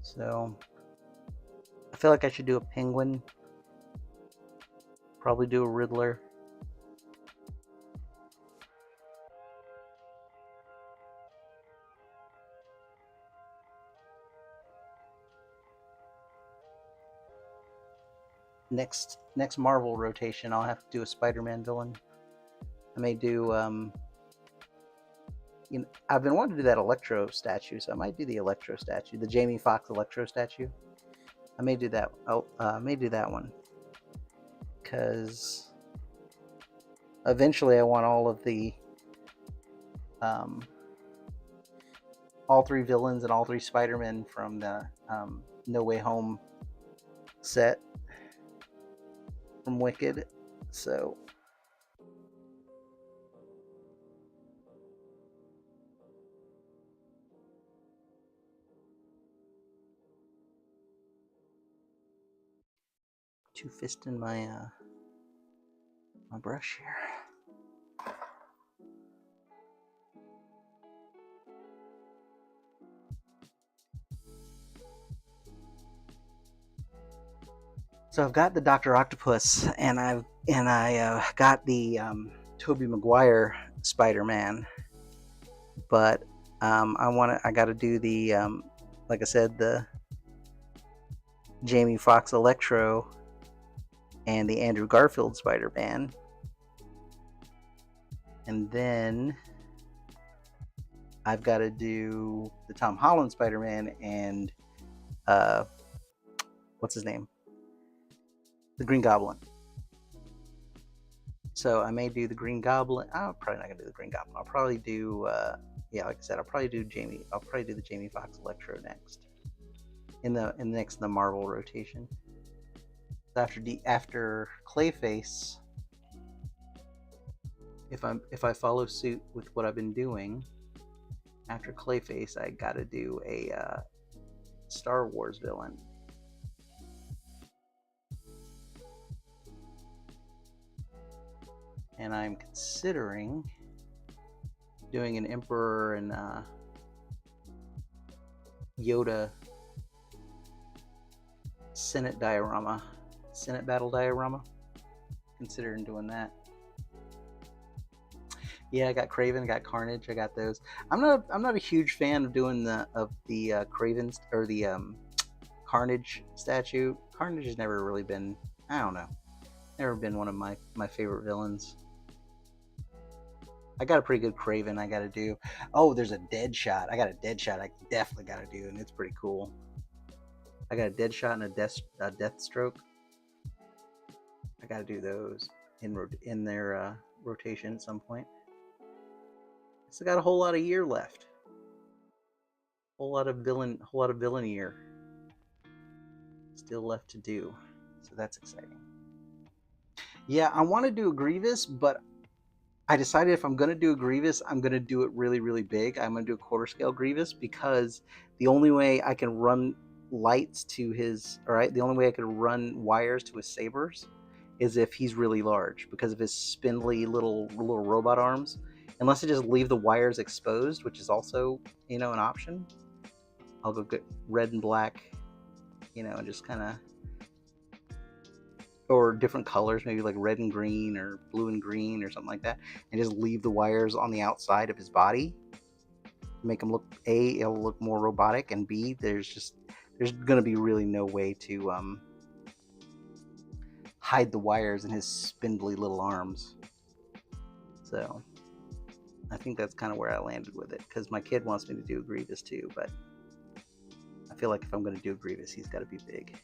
S1: So I feel like I should do a Penguin. Probably do a Riddler. Next Marvel rotation, I'll have to do a Spider-Man villain. I may do I've been wanting to do that Electro statue, so I might do the Electro statue, the Jamie Foxx Electro statue. I may do that. I may do that one, because eventually I want all of the all 3 villains and all 3 Spider-Men from the No Way Home set from Wicked. So two-fisting my my brush here. So I've got the Dr. Octopus, and I got the Tobey Maguire Spider-Man, but I got to do the like I said, the Jamie Foxx Electro and the Andrew Garfield Spider-Man, and then I've got to do the Tom Holland Spider-Man and what's his name? The Green Goblin. So I may do the Green Goblin. I'm probably not gonna do the Green Goblin. I'll probably do yeah, like I said, I'll probably do the Jamie Foxx Electro next in the Marvel rotation. After Clayface, if I follow suit with what I've been doing, after Clayface, I got to do a Star Wars villain. And I'm considering doing an Emperor and Yoda Senate battle diorama. Considering doing that. Yeah, I got Kraven, I got Carnage, I got those. I'm not a huge fan of doing the Kraven or the Carnage statue. Carnage has never really been, I don't know, never been one of my favorite villains. I got a pretty good Kraven I got to do. Oh, there's a Deadshot. I got a Deadshot I definitely got to do, and it's pretty cool. I got a Deadshot and a Deathstroke. I got to do those in their rotation at some point. Still got a whole lot of year left. Whole lot of villain year still left to do. So that's exciting. Yeah, I want to do a Grievous, but I decided if I'm going to do a Grievous, I'm going to do it really, really big. I'm going to do a quarter scale Grievous because the only way I can run lights to his, the only way I can run wires to his sabers is if he's really large because of his spindly little robot arms. Unless I just leave the wires exposed, which is also, an option. I'll go get red and black, and just kind of, or different colors, maybe like red and green or blue and green or something like that, and just leave the wires on the outside of his body. Make him look, A, it'll look more robotic, and B, there's going to be really no way to hide the wires in his spindly little arms. So I think that's kind of where I landed with it, because my kid wants me to do a Grievous too, but I feel like if I'm going to do a Grievous, he's got to be big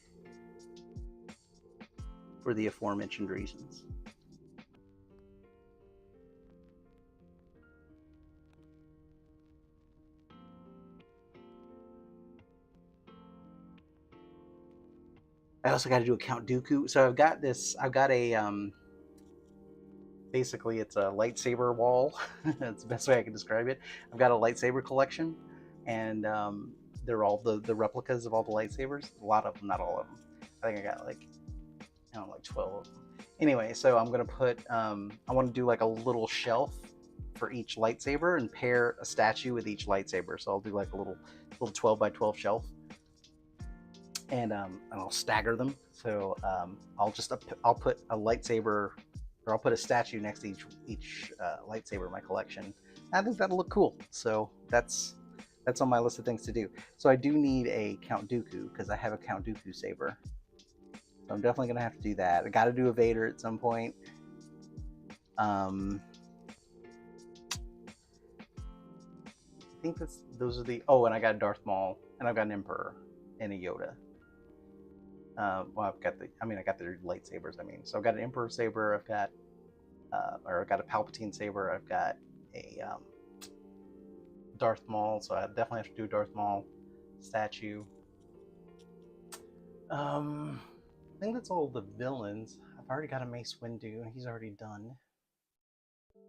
S1: for the aforementioned reasons. I also got to do a Count Dooku. So I've got a basically it's a lightsaber wall. That's the best way I can describe it. I've got a lightsaber collection, and they're all the replicas of all the lightsabers. A lot of them, not all of them. I think I got like 12 of them. Anyway, so I'm gonna put I want to do like a little shelf for each lightsaber and pair a statue with each lightsaber. So I'll do like a little 12 by 12 shelf, and I'll stagger them. So I'll put a lightsaber, or I'll put a statue next to each lightsaber in my collection. I think that'll look cool. So that's on my list of things to do. So I do need a Count Dooku because I have a Count Dooku saber. So I'm definitely gonna have to do that. I got to do a Vader at some point. I think those are the. Oh, and I got Darth Maul, and I've got an Emperor and a Yoda. Well, I got the lightsabers. So I've got an Emperor saber. I've got a Palpatine saber. I've got a Darth Maul. So I definitely have to do a Darth Maul statue. I think that's all the villains. I've already got a Mace Windu, and he's already done.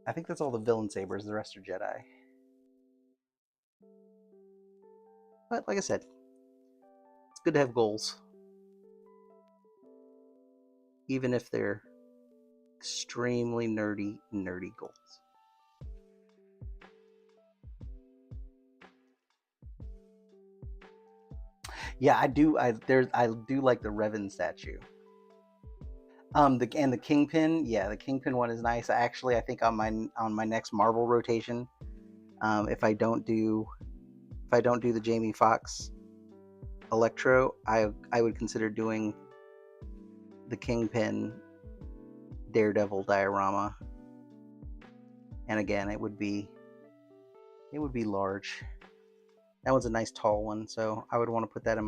S1: I think that's all the villain sabers. The rest are Jedi. But like I said, it's good to have goals, even if they're extremely nerdy goals. Yeah, I do. I do like the Revan statue. The Kingpin, yeah, the Kingpin one is nice. Actually, I think on my next Marvel rotation, if I don't do the Jamie Foxx Electro, I would consider doing the Kingpin Daredevil diorama. And again, it would be large. That one's a nice tall one, so I would want to put that in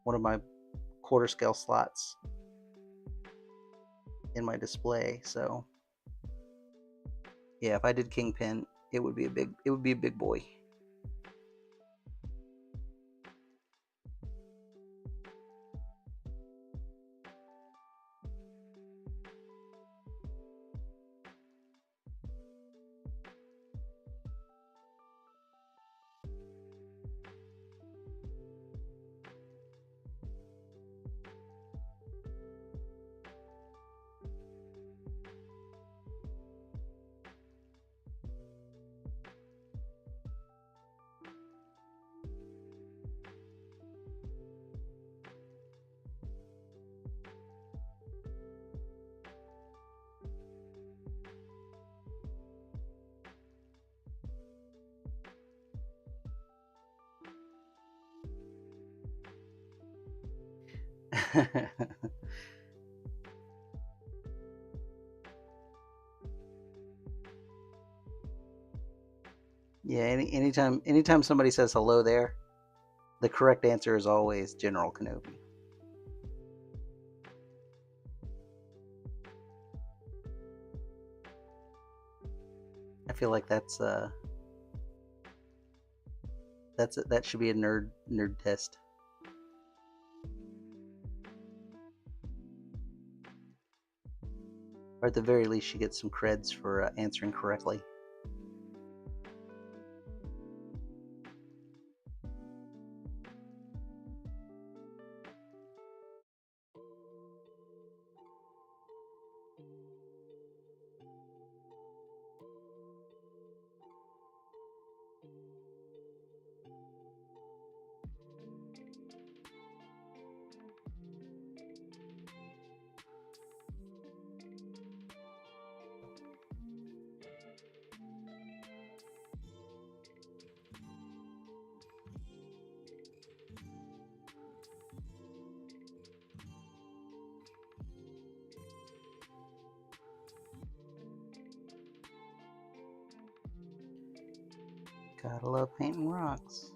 S1: one of my quarter scale slots in my display. So yeah, if I did Kingpin, it would be a big boy. Yeah, anytime somebody says hello there, the correct answer is always General Kenobi. I feel like that should be a nerd test. Or at the very least, she gets some creds for answering correctly. Gotta love painting rocks.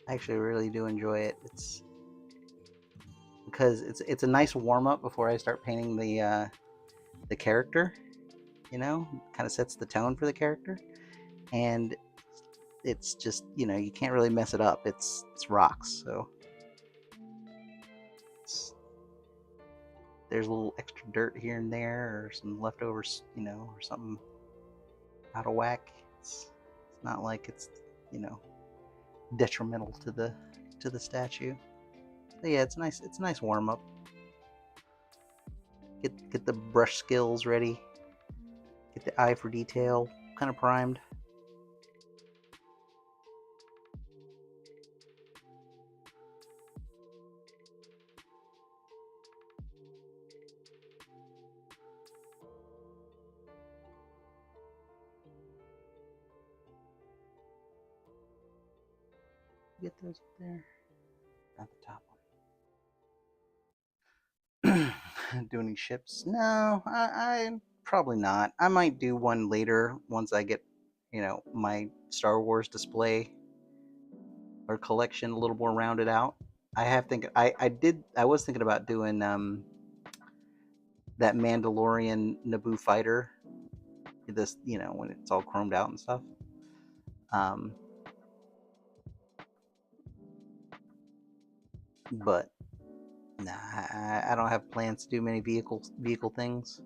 S1: I actually really do enjoy it. It's because it's a nice warm up before I start painting the character. You know, kind of sets the tone for the character, and it's just, you know, you can't really mess it up. It's rocks, so there's a little extra dirt here and there, or some leftovers, you know, or something out of whack. It's not like it's, you know, detrimental to the statue. But yeah, it's nice. It's a nice warm up. Get the brush skills ready. Get the eye for detail kind of primed. Get those up there. Not the top one. Do any ships? No, I probably not. I might do one later once I get, you know, my Star Wars display or collection a little more rounded out. I was thinking about doing that Mandalorian Naboo fighter. This, you know, when it's all chromed out and stuff. Um, but nah, I don't have plans to do many vehicle things.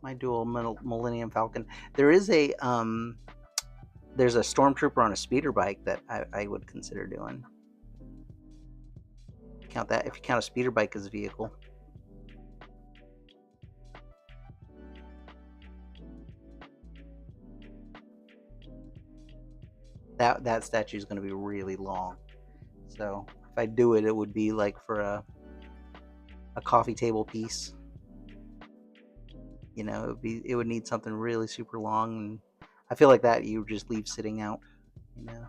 S1: My dual Millennium Falcon. There is there's a stormtrooper on a speeder bike that I would consider doing. Count that if you count a speeder bike as a vehicle. That statue is going to be really long. So if I do it, it would be like for a coffee table piece. You know, it would need something really super long, and I feel like that you just leave sitting out. You know,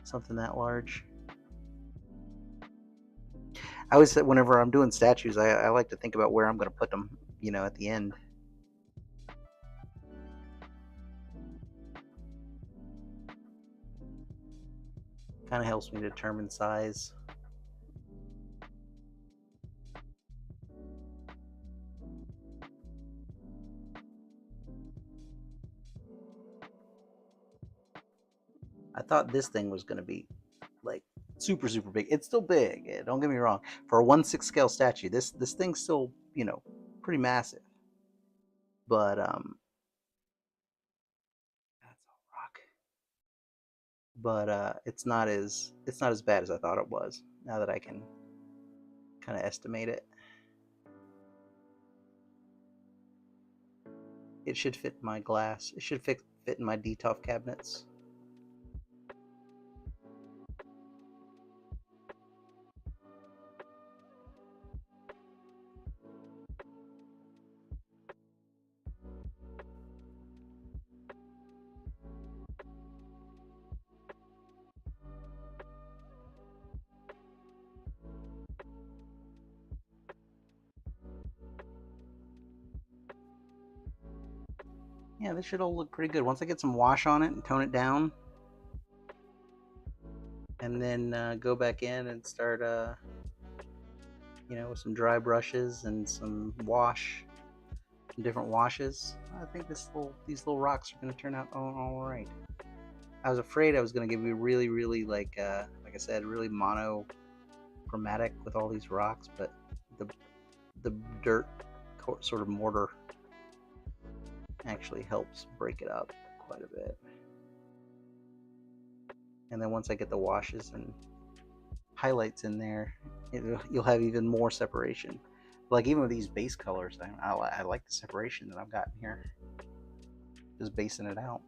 S1: something that large. I always say whenever I'm doing statues, I like to think about where I'm going to put them. You know, at the end. Kind of helps me determine size. I thought this thing was going to be like super big. It's still big. Don't get me wrong. For a 1/6 scale statue, this thing's still, you know, pretty massive. But that's all rock. But it's not as bad as I thought it was. Now that I can kind of estimate it, it should fit my glass. It should fit in my DTOF cabinets. Yeah, this should all look pretty good. Once I get some wash on it and tone it down, and then go back in and start, with some dry brushes and some different washes. I think these little rocks are going to turn out all right. I was afraid I was going to give you really, really like I said, really monochromatic with all these rocks, but the dirt sort of mortar actually helps break it up quite a bit. And then once I get the washes and highlights in there, you'll have even more separation. Like even with these base colors, I like the separation that I've gotten here. Just basing it out.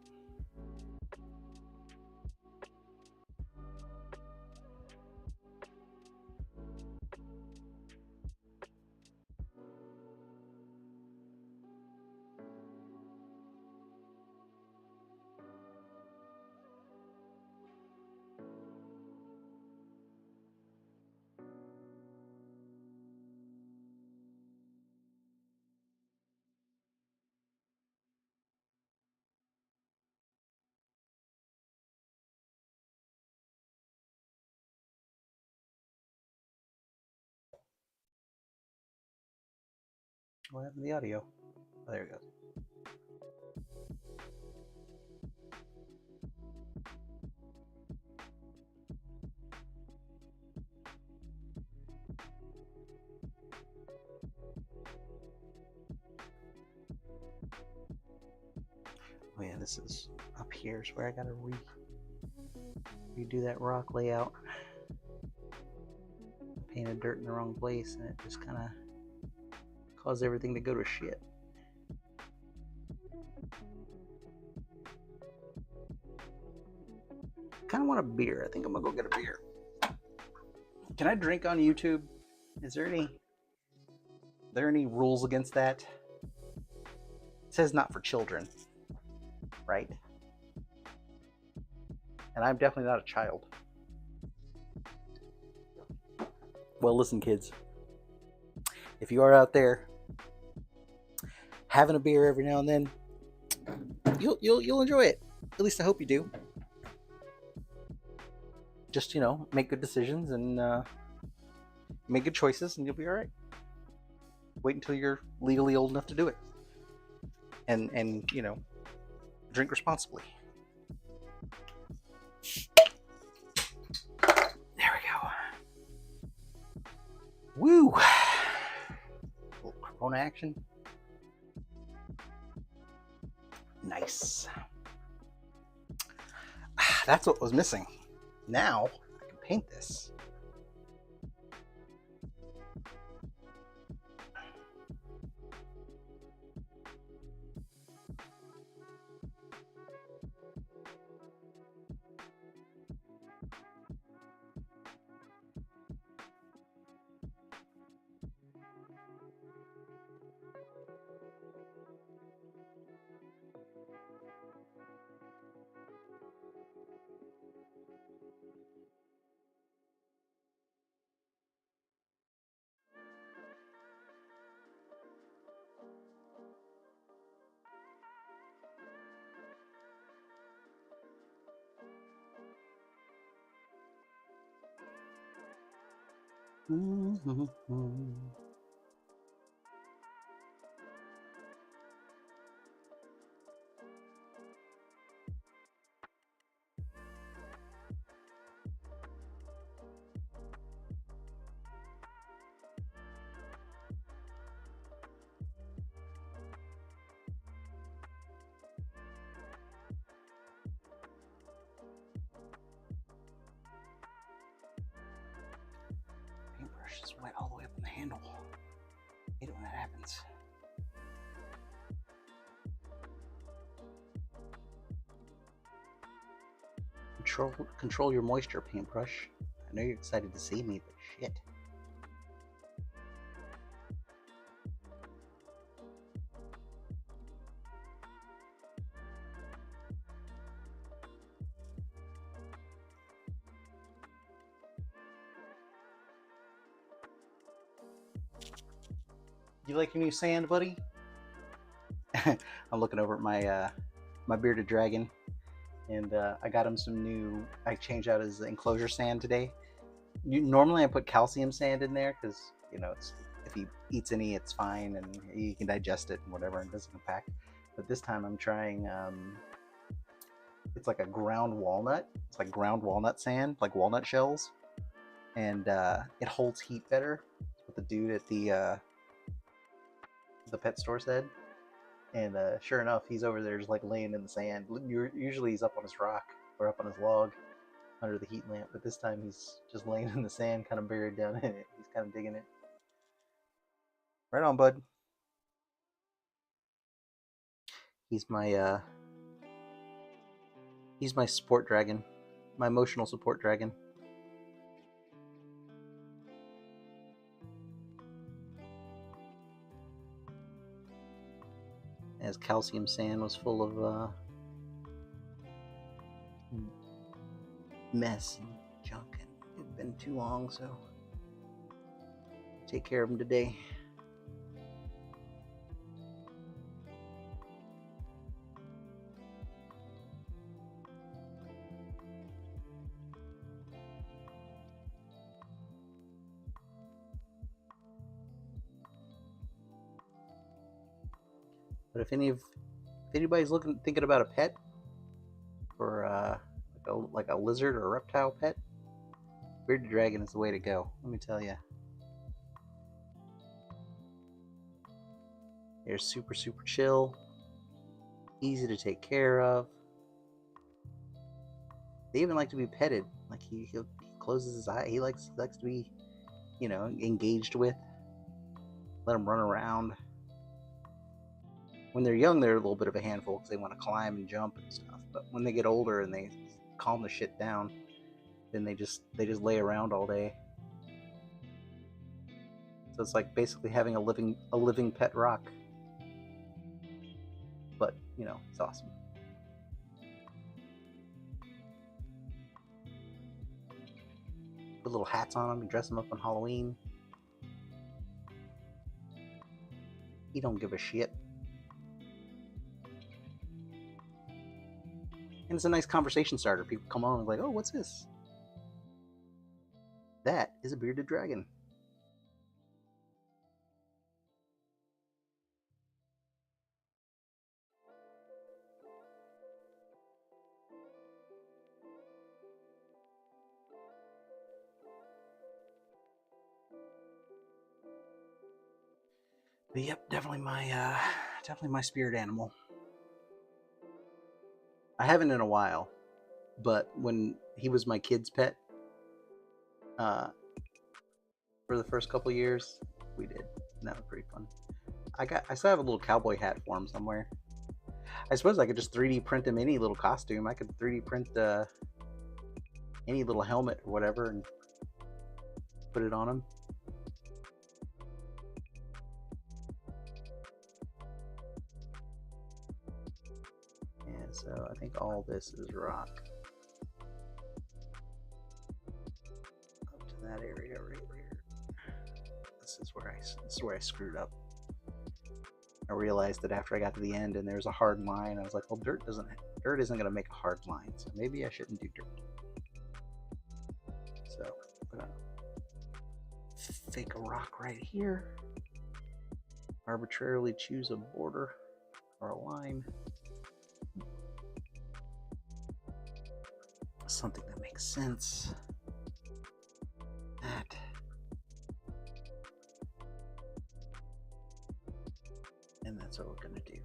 S1: What happened to the audio? Oh, there it goes. Oh yeah, this is up here is where I gotta redo that rock layout. I painted dirt in the wrong place and it just kind of caused everything to go to shit. Kind of want a beer. I think I'm gonna go get a beer. Can I drink on YouTube? Is there any rules against that? It says not for children, right? And I'm definitely not a child. Well, listen, kids. If you are out there having a beer every now and then, you'll enjoy it. At least I hope you do. Just make good decisions and make good choices, and you'll be all right. Wait until you're legally old enough to do it, and drink responsibly. There we go. Woo! A little Corona action. Nice. That's what was missing. Now I can paint this. Paintbrush is wet all the way up in the handle. I hate it when that happens. Control your moisture, paintbrush. I know you're excited to see me, but shit. You like your new sand, buddy? I'm looking over at my bearded dragon, and I got him some new. I changed out his enclosure sand today. Normally I put calcium sand in there because it's if he eats any, it's fine and he can digest it and whatever, and it doesn't impact. But this time I'm trying. It's like a ground walnut. It's like ground walnut sand, like walnut shells, and it holds heat better. What the dude at the pet store said. And sure enough, he's over there just like laying in the sand. Usually he's up on his rock or up on his log under the heat lamp, but this time he's just laying in the sand, kind of buried down in it. He's kind of digging it. Right on, bud. He's my support dragon, my emotional support dragon. As calcium sand was full of mess and junk, and it had been too long, so take care of him today. But if anybody's thinking about a pet, or like a lizard or a reptile pet, bearded dragon is the way to go. Let me tell you. They're super chill, easy to take care of. They even like to be petted. Like he closes his eye. He likes to be, engaged with. Let them run around. When they're young, they're a little bit of a handful because they want to climb and jump and stuff. But when they get older and they calm the shit down, then they just lay around all day. So it's like basically having a living pet rock. But it's awesome. Put little hats on them and dress them up on Halloween. He don't give a shit. And it's a nice conversation starter. People come on and like, oh, what's this? That is a bearded dragon. But yep, definitely my spirit animal. I haven't in a while, but when he was my kid's pet, for the first couple years, we did. And that was pretty fun. I still have a little cowboy hat for him somewhere. I suppose I could just 3D print him any little costume. I could 3D print any little helmet or whatever and put it on him. And so I think all this is rock. Up to that area right there. This is where I screwed up. I realized that after I got to the end and there's a hard line, I was like, well, dirt isn't going to make a hard line, so maybe I shouldn't do dirt. So I'm going to fake a rock right here, arbitrarily choose a border or a line, something that makes sense. That. And that's what we're going to do.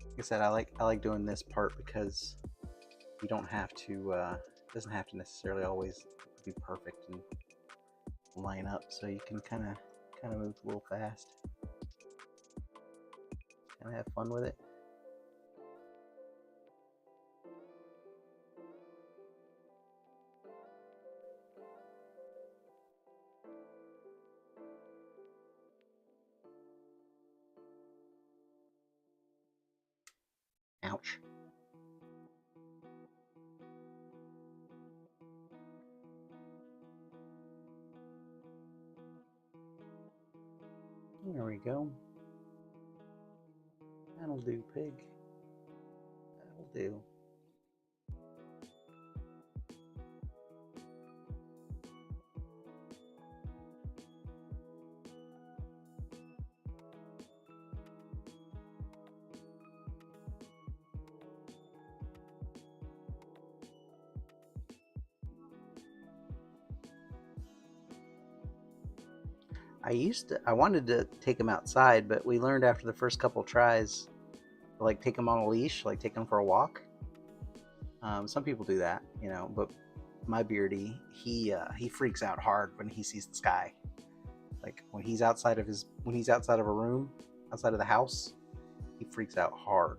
S1: Like I said, I like doing this part because you don't have to. It doesn't have to necessarily always be perfect and line up, so you can kind of move a little fast, kind of have fun with it. Ouch. There we go. That'll do, pig. That'll do. I wanted to take him outside, but we learned after the first couple tries, like take him on a leash, like take him for a walk. Some people do that, you know, but my beardy, he freaks out hard when he sees the sky. Like when he's outside of a room, outside of the house, he freaks out hard.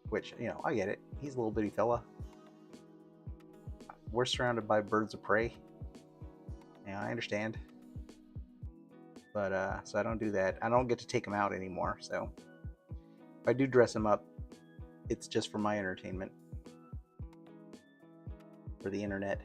S1: Which, you know, I get it. He's a little bitty fella. We're surrounded by birds of prey. Yeah, I understand. But so I don't do that. I don't get to take him out anymore. So if I do dress him up, it's just for my entertainment, for the internet.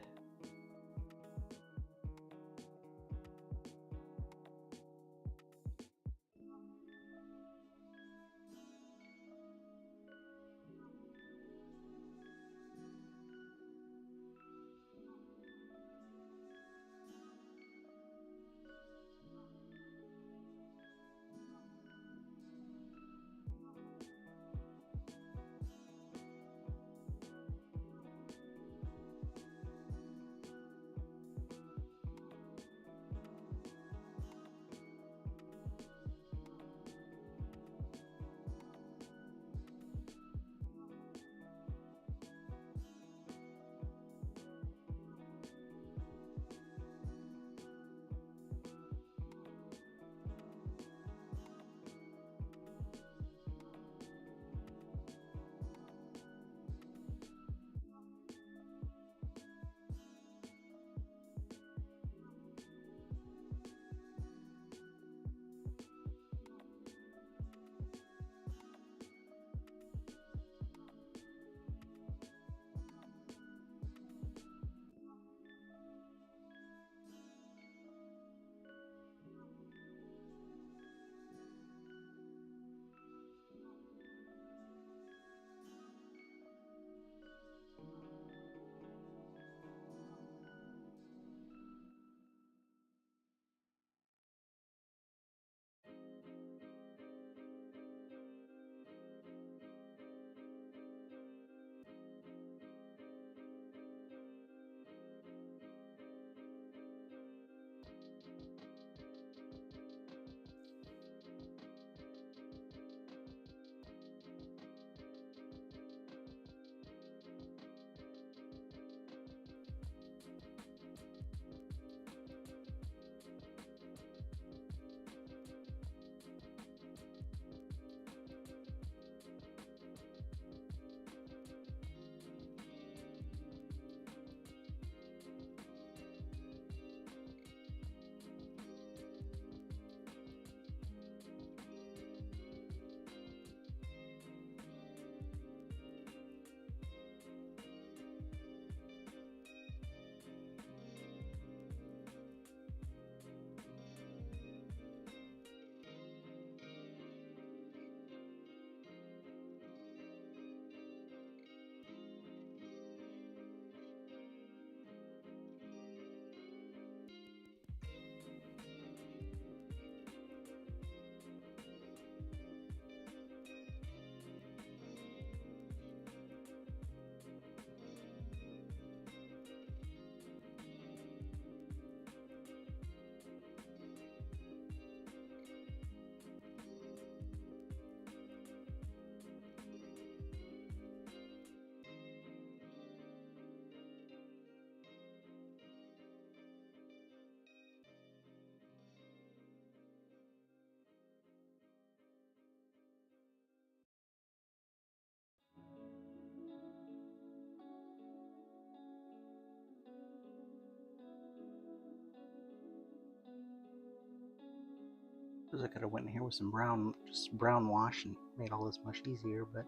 S1: Suppose I could have went in here with some just brown wash and made all this much easier, but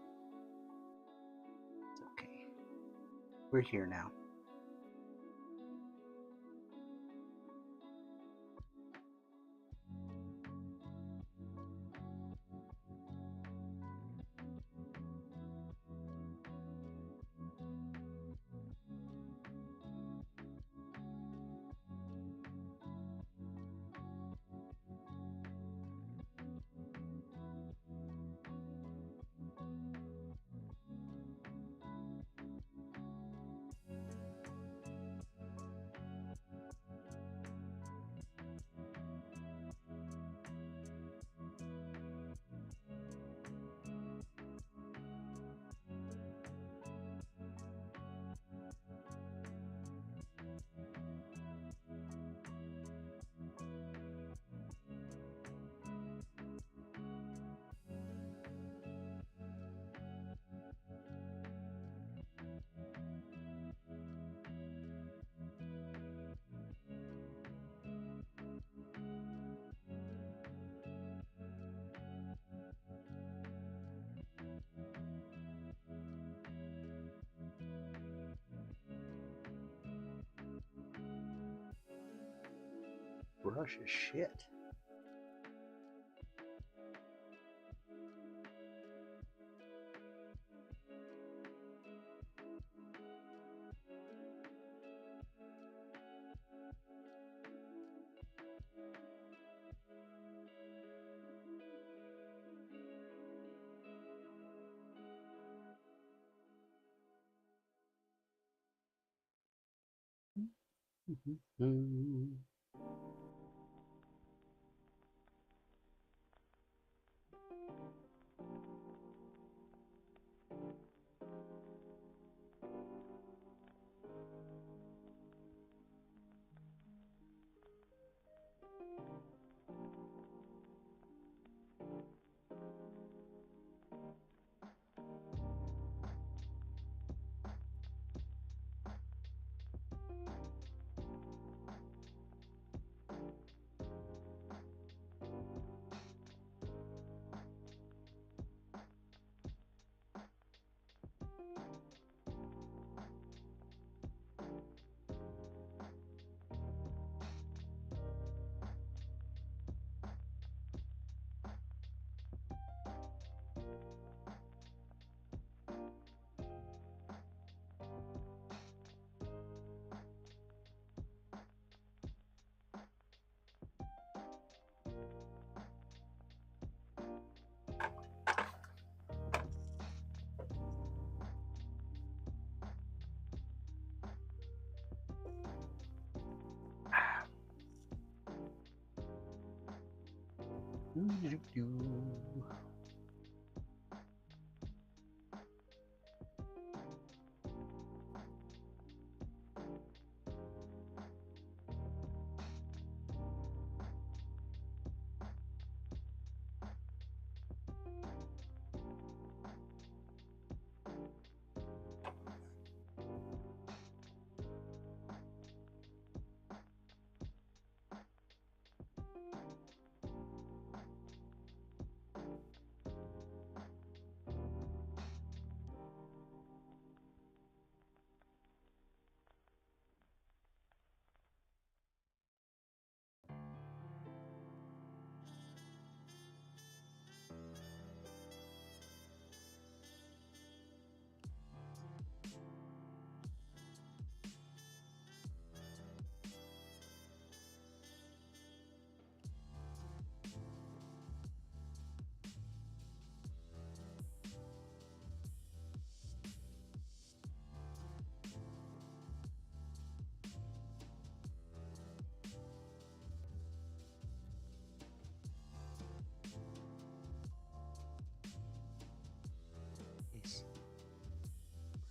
S1: it's okay. We're here now. brush is shit.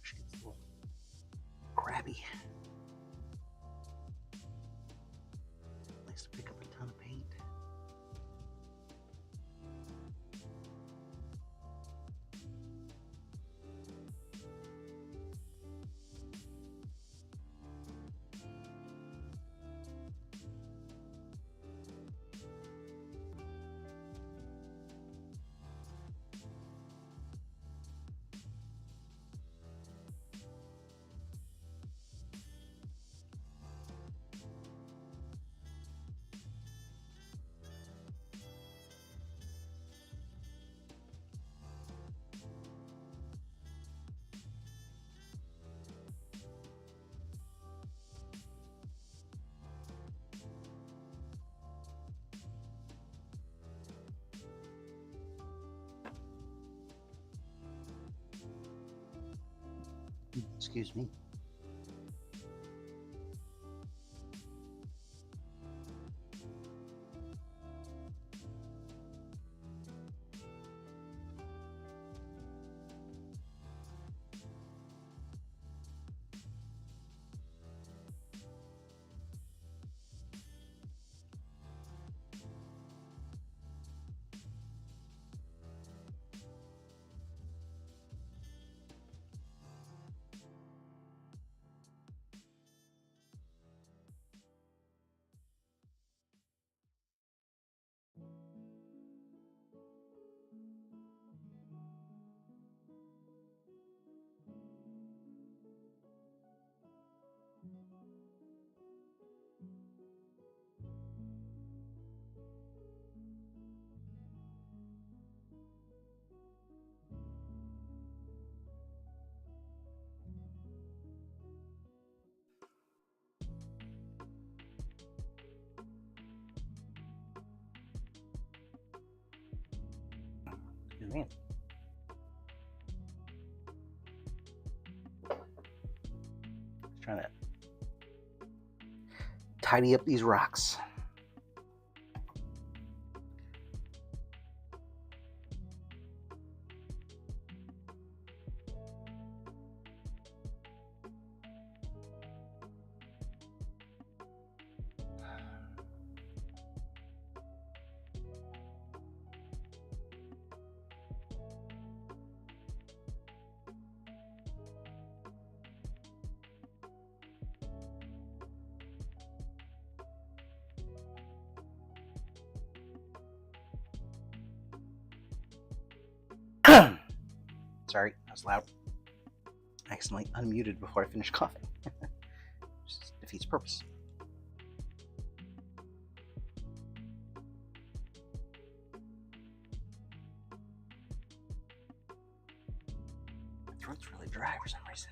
S1: Brush gets a little crabby. Likes to pick up a ton of paint. Excuse me. Excuse me. Just trying to tidy up these rocks. Sorry, that was loud. I accidentally unmuted before I finished coughing. Just defeats purpose. My throat's really dry for some reason.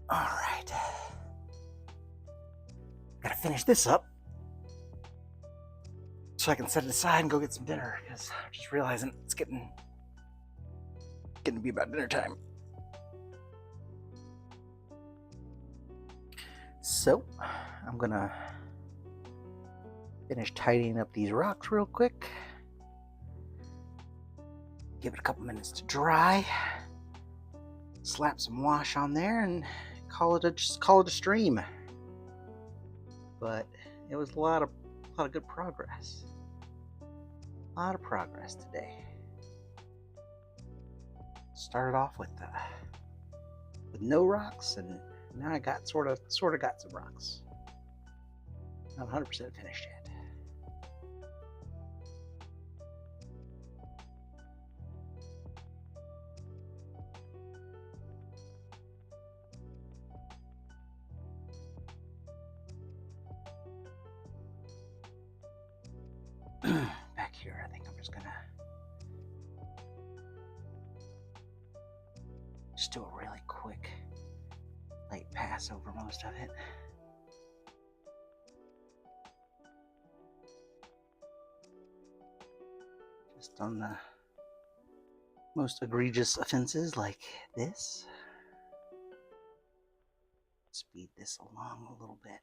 S1: All right. Gotta finish this up so I can set it aside and go get some dinner, because I'm just realizing it's getting to be about dinner time. So I'm gonna Finish tidying up these rocks real quick. Give it a couple minutes to dry. Slap some wash on there and call it a stream. But it was a lot of good progress. A lot of progress today. Started off with no rocks, and now I got sort of got some rocks. Not 100% finished yet. Back here, I think I'm just gonna do a really quick light pass over most of it. Just on the most egregious offenses like this. Speed this along a little bit.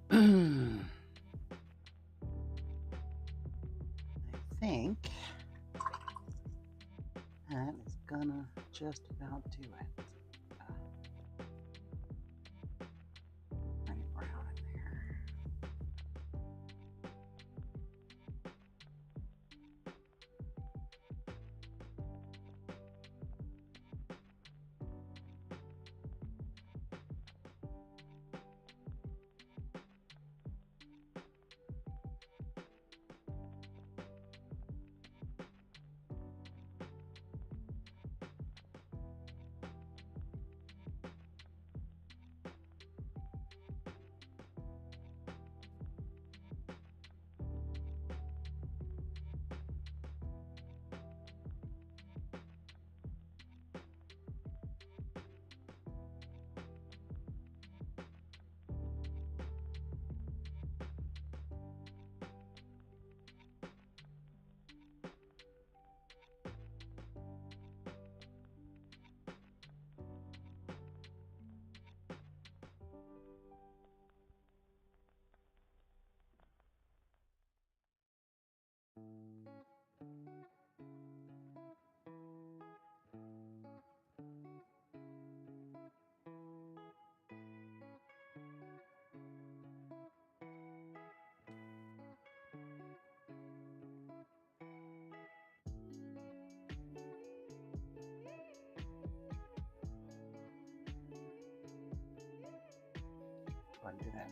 S1: I think that is gonna just about do it. Pretty brown in there. Go ahead and do that.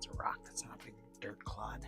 S1: It's a rock. That's not a big dirt clod.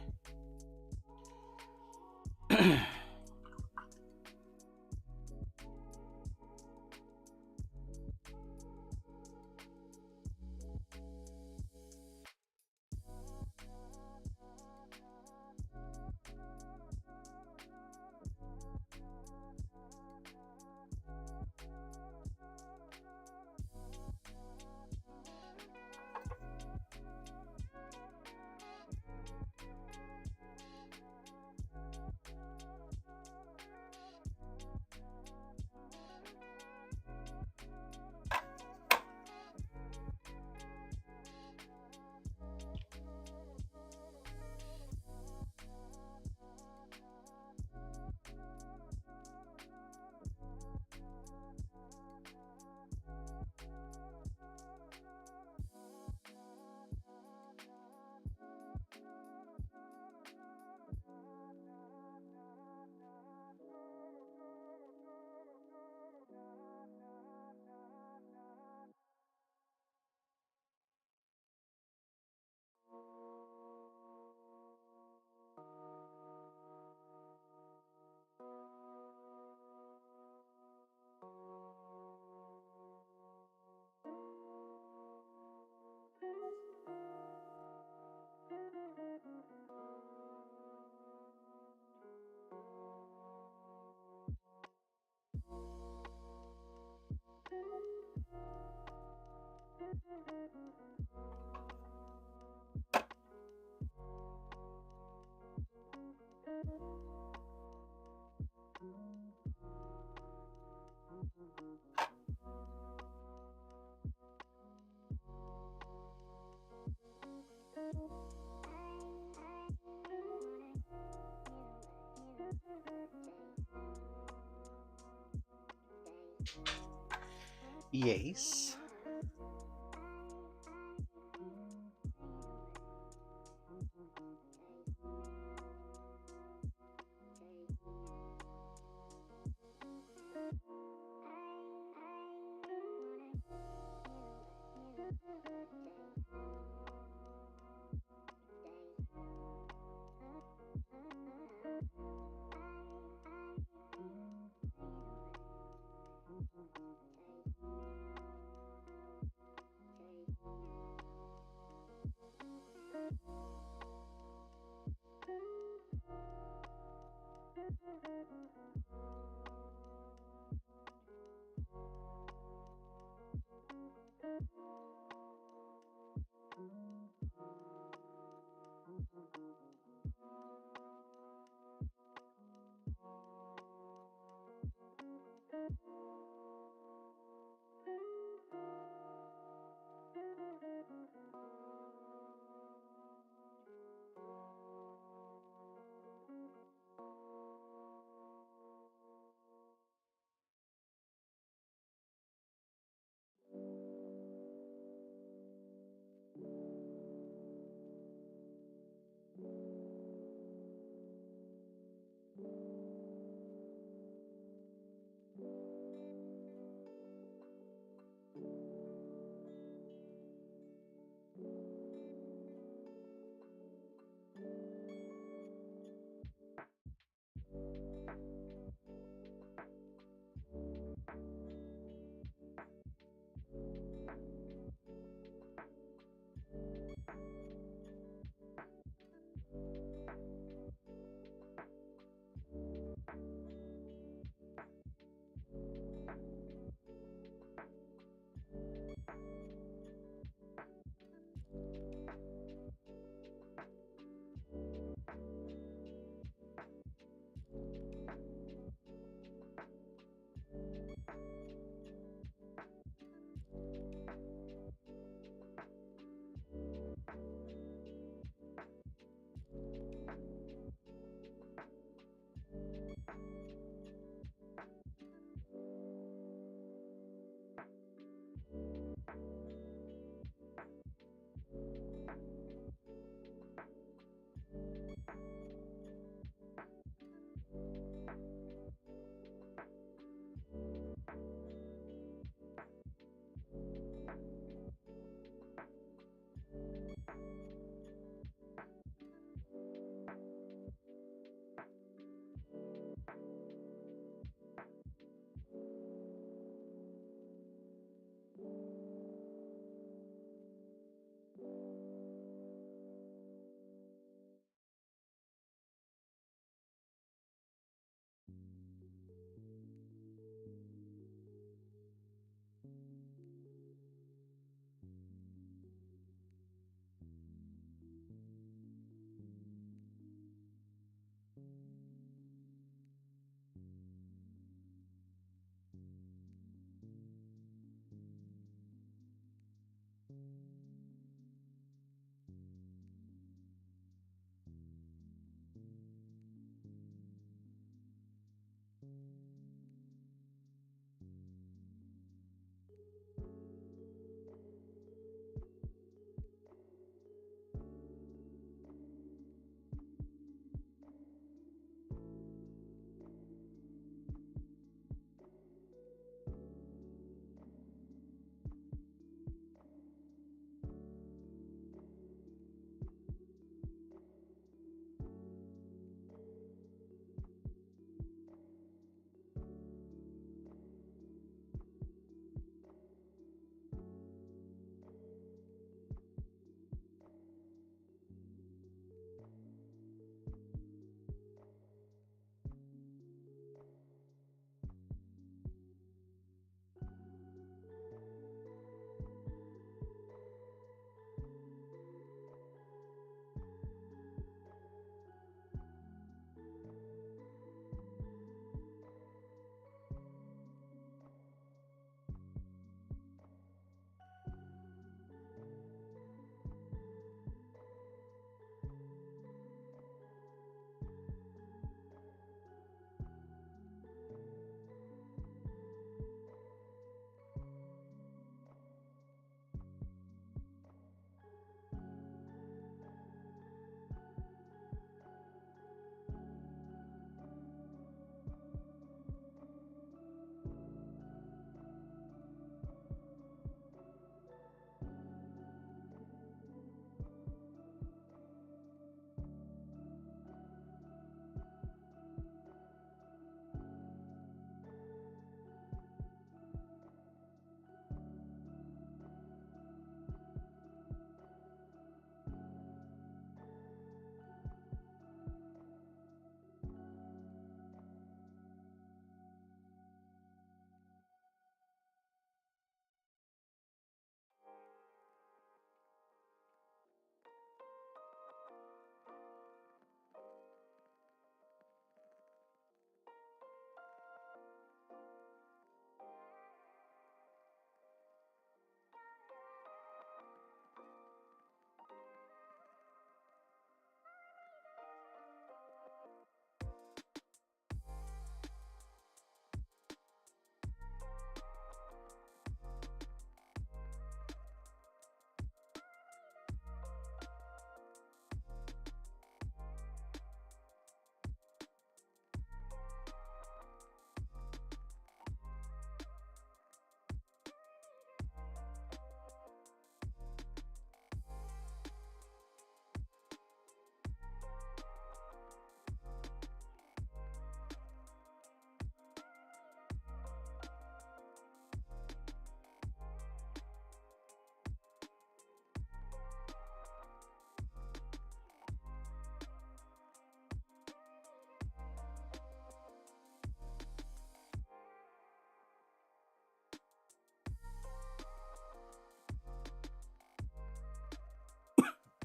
S1: Yes.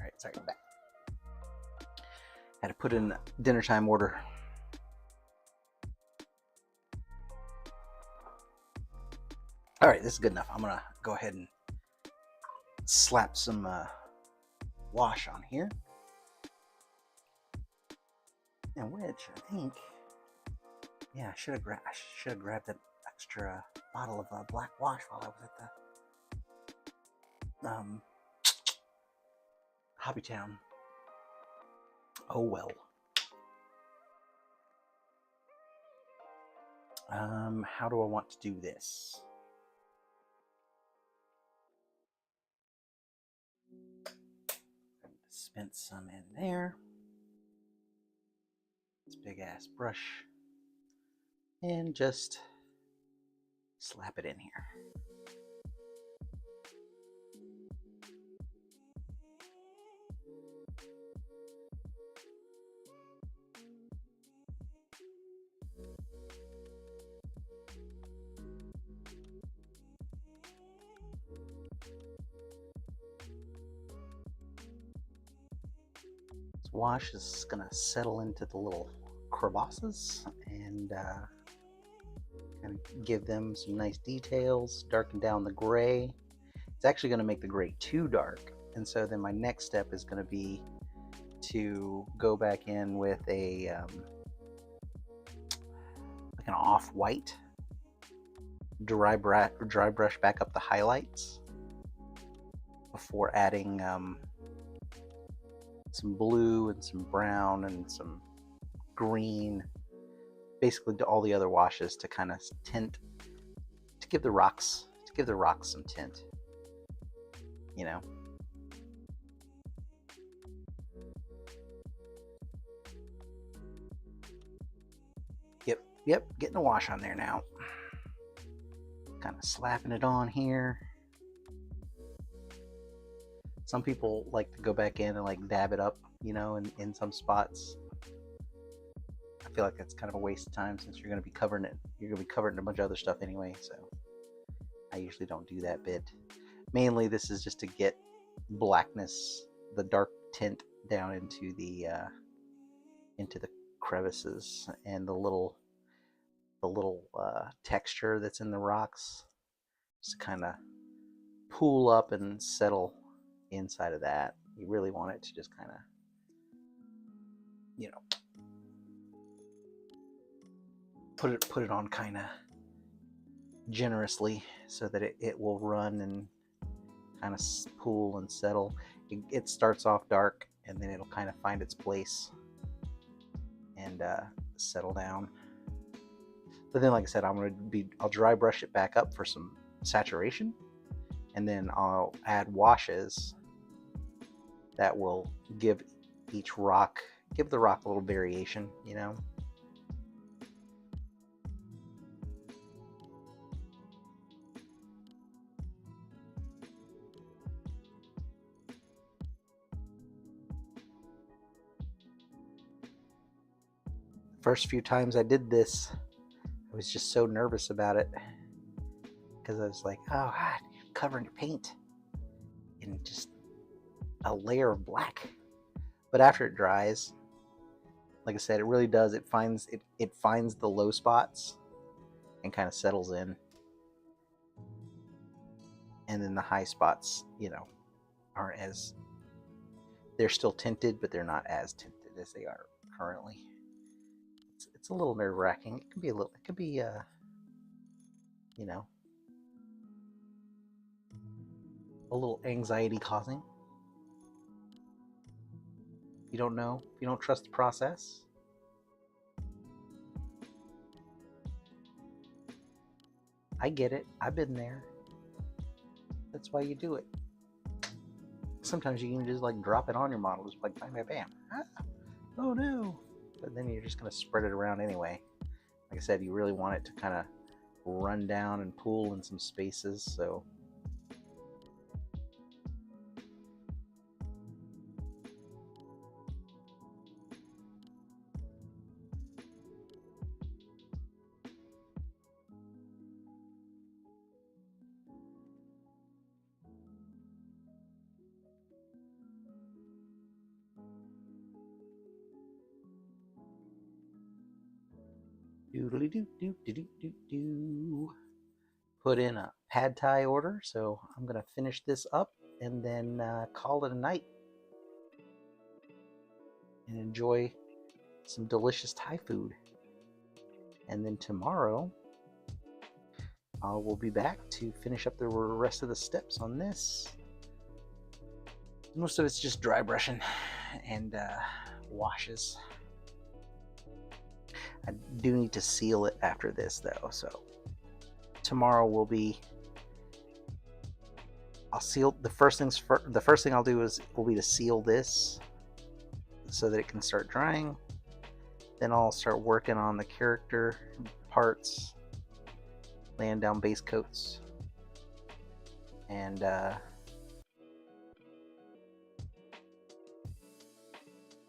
S1: All right, sorry, I'm back. Had to put in dinner time order. All right, this is good enough. I'm gonna go ahead and slap some wash on here. And which I think, yeah, I should have grabbed that extra bottle of black wash while I was at the Hobbytown. Oh well. How do I want to do this? Dispense some in there. This big ass brush. And just slap it in here. This wash is gonna settle into the little crevasses and kind of give them some nice details, darken down the gray. it's actually going to make the gray too dark. And so then my next step is going to be to go back in with a like an off-white, dry brush back up the highlights before adding some blue and some brown and some green, basically to all the other washes to kind of tint, to give the rocks some tint, you know. Yep, getting a wash on there now. Kind of slapping it on here. Some people like to go back in and like dab it up, you know, in some spots. I feel like that's kind of a waste of time since you're going to be covering it. You're going to be covering a bunch of other stuff anyway, so I usually don't do that bit. Mainly this is just to get blackness, the dark tint down into the crevices and the little texture that's in the rocks, just to kind of pool up and settle inside of that. You really want it to just kind of, you know, put it on kind of generously so that it will run and kind of pool and settle. It starts off dark and then it'll kind of find its place and settle down. But then, like I said, I'll dry brush it back up for some saturation, and then I'll add washes that will give the rock a little variation, you know. First few times I did this, I was just so nervous about it because I was like, oh, God, you're covering your paint in just a layer of black. But after it dries, like I said, it really does. It finds the low spots and kind of settles in. And then the high spots, you know, aren't as, they're still tinted, but they're not as tinted as they are currently. It's a little nerve-wracking. It could be you know, a little anxiety causing. You don't know, you don't trust the process. I get it. I've been there. That's why you do it. Sometimes you can just like drop it on your model, just like bam, bam, bam. Ah, oh no. But then you're just going to spread it around anyway. Like I said, you really want it to kind of run down and pool in some spaces, so doodly doo doo doo doo doo doo. Put in a pad thai order, so I'm gonna finish this up and then call it a night and enjoy some delicious Thai food. And then tomorrow we'll be back to finish up the rest of the steps on this. Most of it's just dry brushing and washes. I do need to seal it after this though, so tomorrow I'll seal the first thing I'll do will be to seal this so that it can start drying. Then I'll start working on the character parts, laying down base coats, and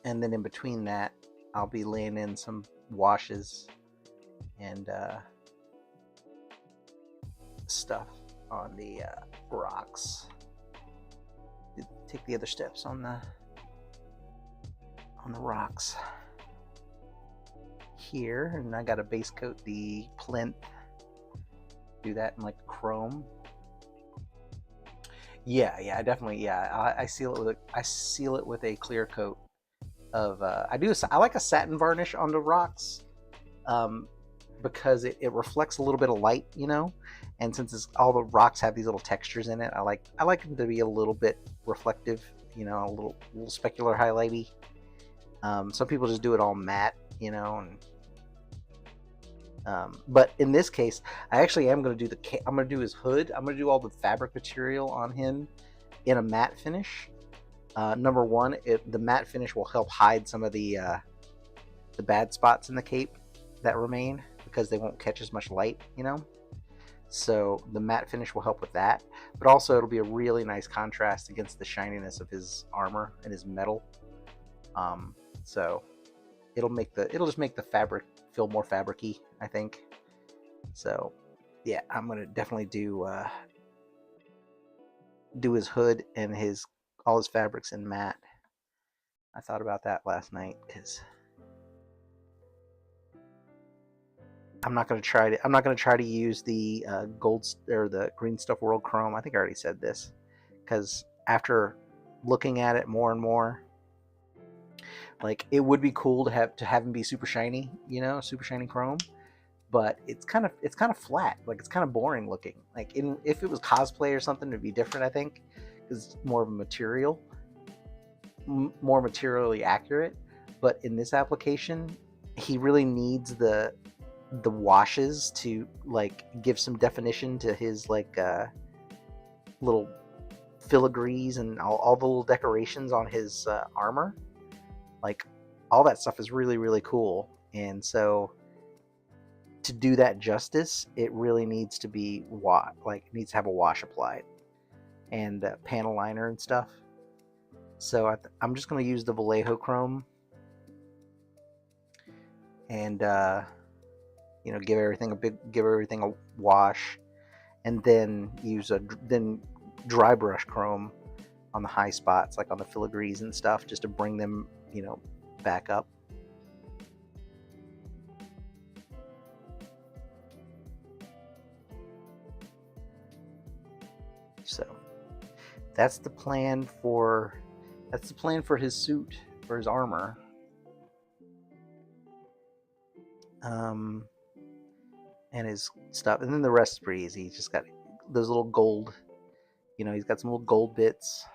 S1: then in between that I'll be laying in some washes and stuff on the rocks. Take the other steps on the rocks here, and I got to base coat the plinth. Do that in like chrome, Yeah, definitely. Yeah, I seal it with a clear coat of. I like a satin varnish on the rocks, um, because it reflects a little bit of light, and since all the rocks have these little textures in it, I like them to be a little bit reflective, a little specular highlighty. Some people just do it all matte, and but in this case, I actually am going to do I'm going to do his hood. I'm going to do all the fabric material on him in a matte finish. Number one, the matte finish will help hide some of the bad spots in the cape that remain because they won't catch as much light. So the matte finish will help with that, but also it'll be a really nice contrast against the shininess of his armor and his metal. So it'll just make the fabric feel more fabricy, I think. So yeah, I'm gonna definitely do his hood and all his fabrics in matte. I thought about that last night because I'm not gonna try to use the gold or the Green Stuff World Chrome. I think I already said this, because after looking at it more and more, like, it would be cool to have him be super shiny, super shiny chrome, but it's kind of flat, like it's kind of boring looking. Like, if it was cosplay or something, it'd be different, I think, because it's more of a more materially accurate. But in this application, he really needs the washes to, like, give some definition to his, like, little filigrees and all the little decorations on his armor. Like, all that stuff is really, really cool. And so to do that justice, it really needs to be needs to have a wash applied and panel liner and stuff. So I'm just going to use the Vallejo Chrome and give everything a wash, and then then dry brush chrome on the high spots, like on the filigrees and stuff, just to bring them back up. So that's the plan for his suit, for his armor. And his stuff, and then the rest is pretty easy. He's just got those little gold, he's got some little gold bits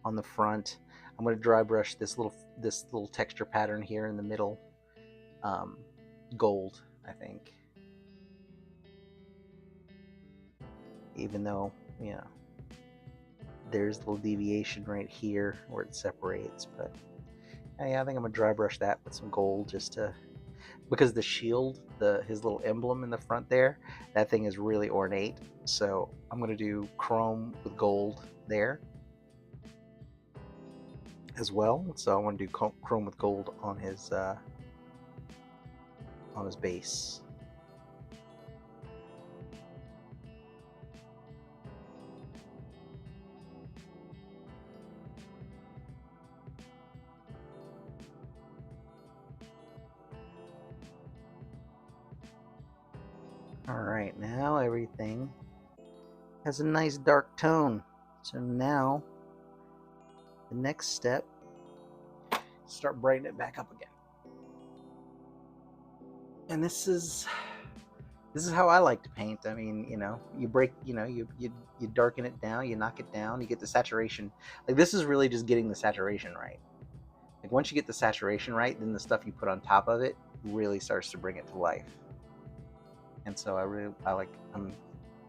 S1: on the front. I'm going to dry brush this little texture pattern here in the middle, gold, I think. Even though, there's a little deviation right here where it separates, but yeah, I think I'm gonna dry brush that with some gold, just because the shield, his little emblem in the front there, that thing is really ornate. So I'm gonna do chrome with gold there as well. So I want to do chrome with gold on his base. Alright, now everything has a nice dark tone. So now the next step, start brightening it back up again. And this is how I like to paint. I mean, you darken it down, you knock it down, you get the saturation. Like, this is really just getting the saturation right. Like, once you get the saturation right, then the stuff you put on top of it really starts to bring it to life. And so I'm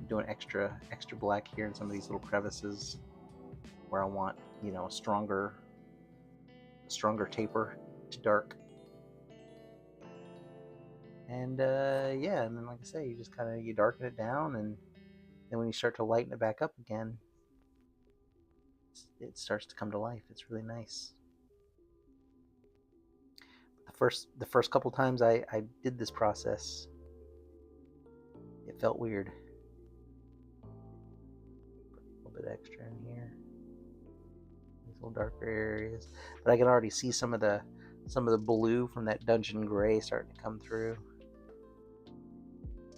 S1: doing extra black here in some of these little crevices where I want, a stronger taper to dark. And yeah, and then, like I say, you just you darken it down, and then when you start to lighten it back up again, it starts to come to life. It's really nice. The first couple times I did this process, it felt weird. Put a little bit extra in here, these little darker areas, but I can already see some of the blue from that dungeon gray starting to come through.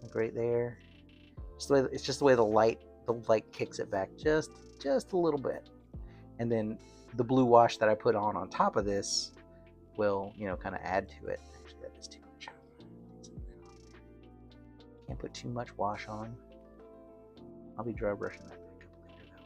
S1: Like right there. It's just the way the light the light kicks it back just a little bit. And then the blue wash that I put on top of this will, kind of add to it. Actually, that is too much. Can't put too much wash on. I'll be dry brushing that back up later though.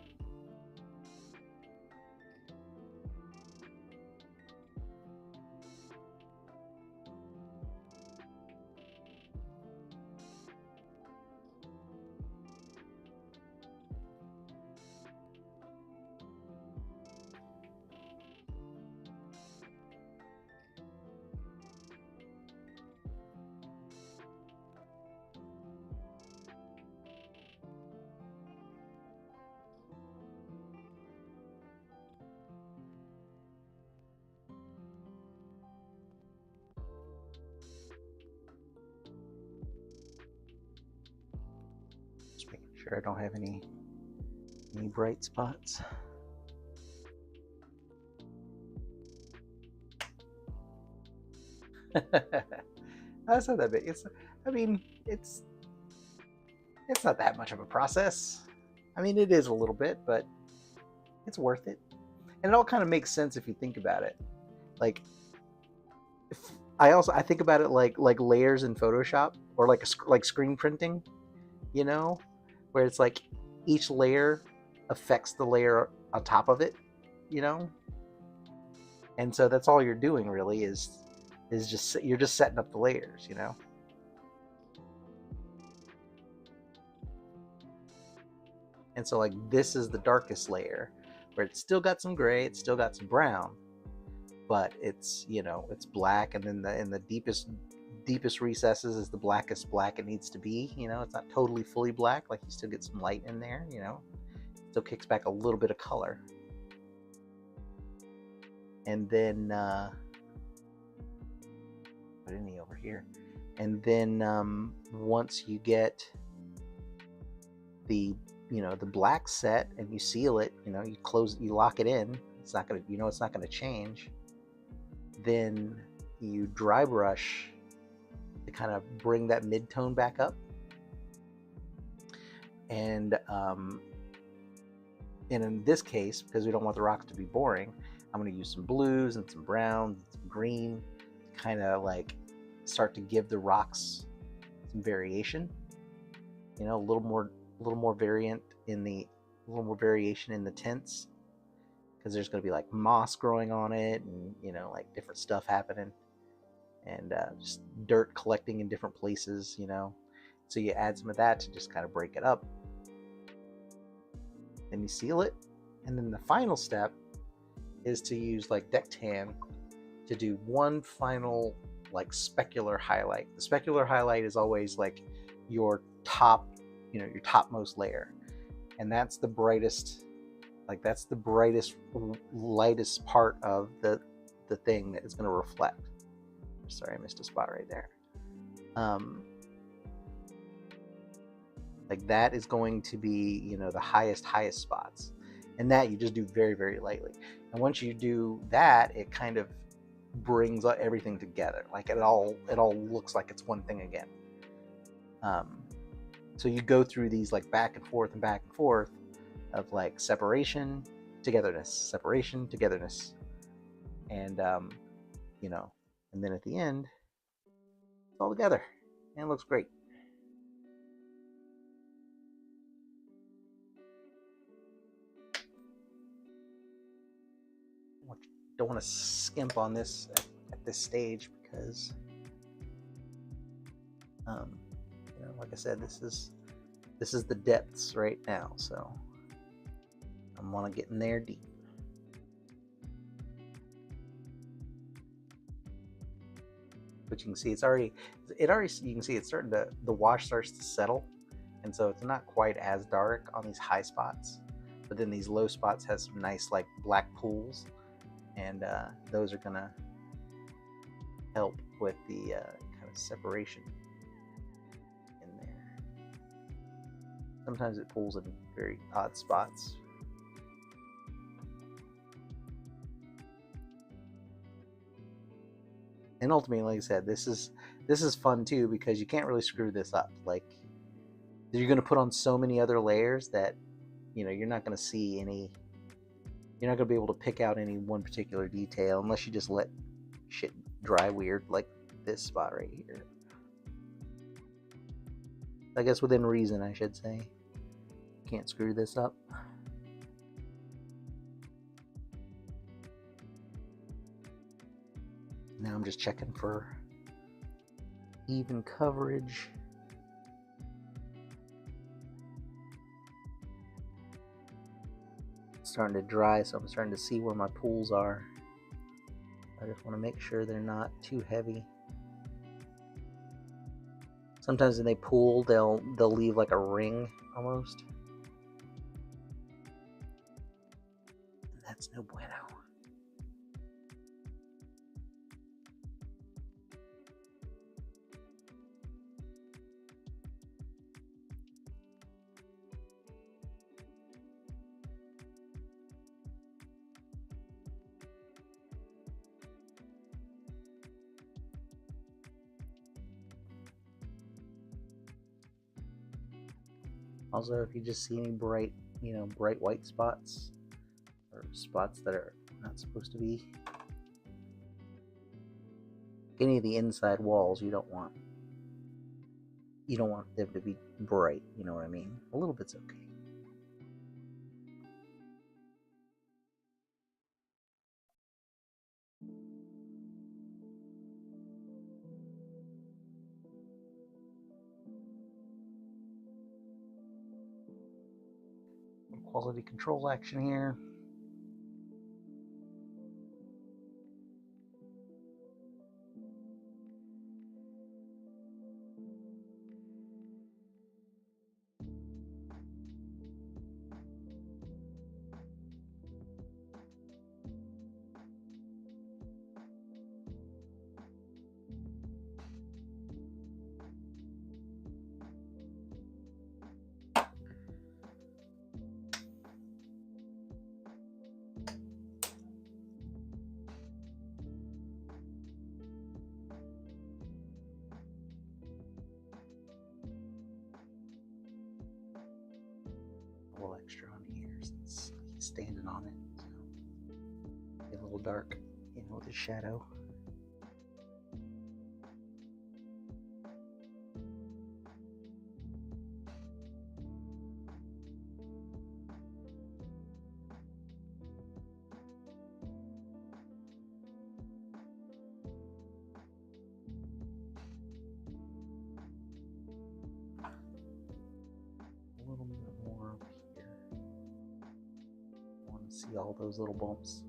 S1: Just making sure I don't have any bright spots. That's not that big. It's not that much of a process. I mean, it is a little bit, but it's worth it. And it all kind of makes sense if you think about it. Like, I think about it like layers in Photoshop, or like screen printing, where it's like each layer affects the layer on top of it, and so that's all you're doing really is you're just setting up the layers, and so like this is the darkest layer, where it's still got some gray, it's still got some brown, but it's it's black, and then in the deepest recesses is the blackest black it needs to be. It's not totally fully black, like you still get some light in there, still kicks back a little bit of color. And then put any over here, and then once you get the the black set and you seal it, you lock it in, it's not gonna change, then you dry brush to kind of bring that mid-tone back up. And in this case, because we don't want the rocks to be boring, I'm going to use some blues and some browns and some green to kind of like start to give the rocks some variation. A little more variation in the tints, because there's going to be like moss growing on it, and like different stuff happening, and just dirt collecting in different places, so you add some of that to just kind of break it up. Then you seal it, and then the final step is to use like deck tan to do one final like specular highlight. The specular highlight is always like your top, your topmost layer, and that's the brightest, lightest part of the thing that is going to reflect. Sorry, I missed a spot right there. Like that is going to be, the highest spots, and that you just do very, very lightly. And once you do that, it kind of brings everything together. Like it all looks like it's one thing again. So you go through these like back and forth of like separation, togetherness, and and then at the end, it's all together, and it looks great. Don't want to skimp on this at this stage, because like I said, this is the depths right now, so I want to get in there deep. But you can see you can see it's starting to, the wash starts to settle, and so it's not quite as dark on these high spots, but then these low spots has some nice like black pools, and those are gonna help with the kind of separation in there. Sometimes it pulls in very odd spots. And ultimately, like I said, this is fun too, because you can't really screw this up. Like, You're going to put on so many other layers that, you're not going to see any, you're not going to be able to pick out any one particular detail unless you just let shit dry weird, like this spot right here. I guess within reason, I should say. Can't screw this up. Now I'm just checking for even coverage. It's starting to dry, so I'm starting to see where my pools are. I just want to make sure they're not too heavy. Sometimes when they pool, they'll leave like a ring almost. And that's no bueno. Also, if you just see any bright, bright white spots, or spots that are not supposed to be, any of the inside walls, you don't want them to be bright, you know what I mean? A little bit's okay. Quality control action here. A little extra on here since he's standing on it, so get a little dark, with his shadow. A little bit more up here. I want to see all those little bumps.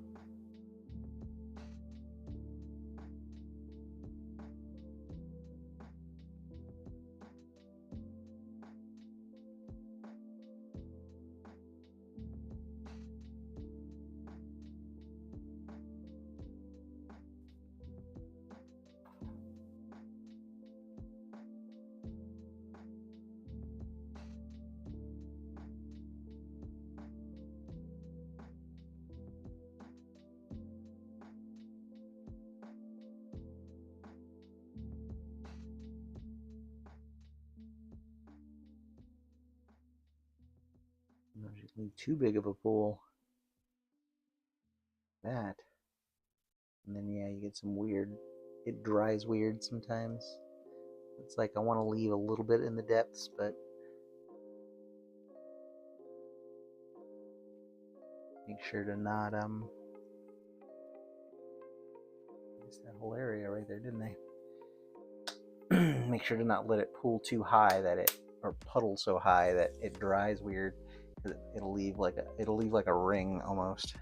S1: Too big of a pool. That. And then yeah, you get some weird, it dries weird sometimes. It's like I want to leave a little bit in the depths, but make sure to not missed that whole area right there, didn't they? Make sure to not let it pool too high or puddle so high that it dries weird. It'll leave like a ring almost.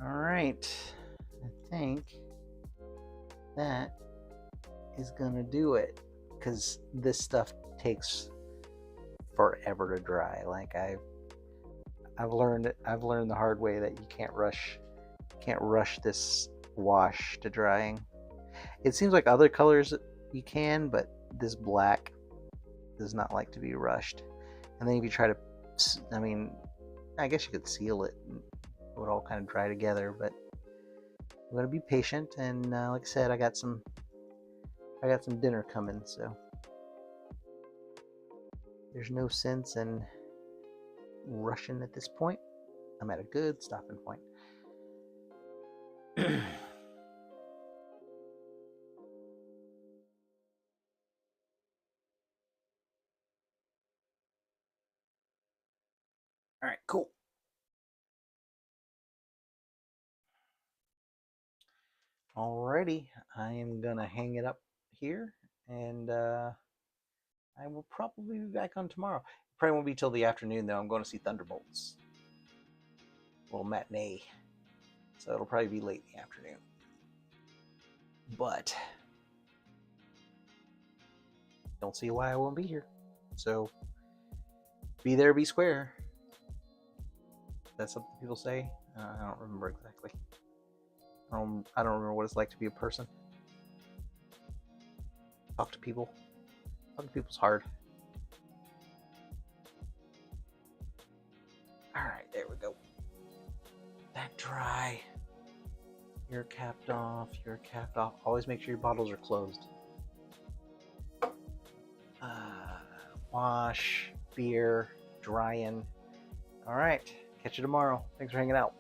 S1: All right. I think that is gonna do it, because this stuff takes forever to dry. Like I've learned the hard way that you can't rush this wash to drying. It seems like other colors you can, but this black does not like to be rushed. And then if you try to, I mean, I guess you could seal it and it would all kind of dry together, but I'm gonna be patient. And like I said, I got some dinner coming, so there's no sense in rushing at this point. I'm at a good stopping point. All right, cool. Alrighty, I am gonna hang it up here, and I will probably be back on tomorrow. Probably won't be till the afternoon though. I'm going to see Thunderbolts, a little matinee, so it'll probably be late in the afternoon. But don't see why I won't be here. So be there, be square. That's something people say. I don't remember exactly. I don't remember what it's like to be a person. Talk to people. Talking to people's hard. Alright, there we go. That dry. You're capped off. You're capped off. Always make sure your bottles are closed. Wash, beer, drying. Alright, catch you tomorrow. Thanks for hanging out.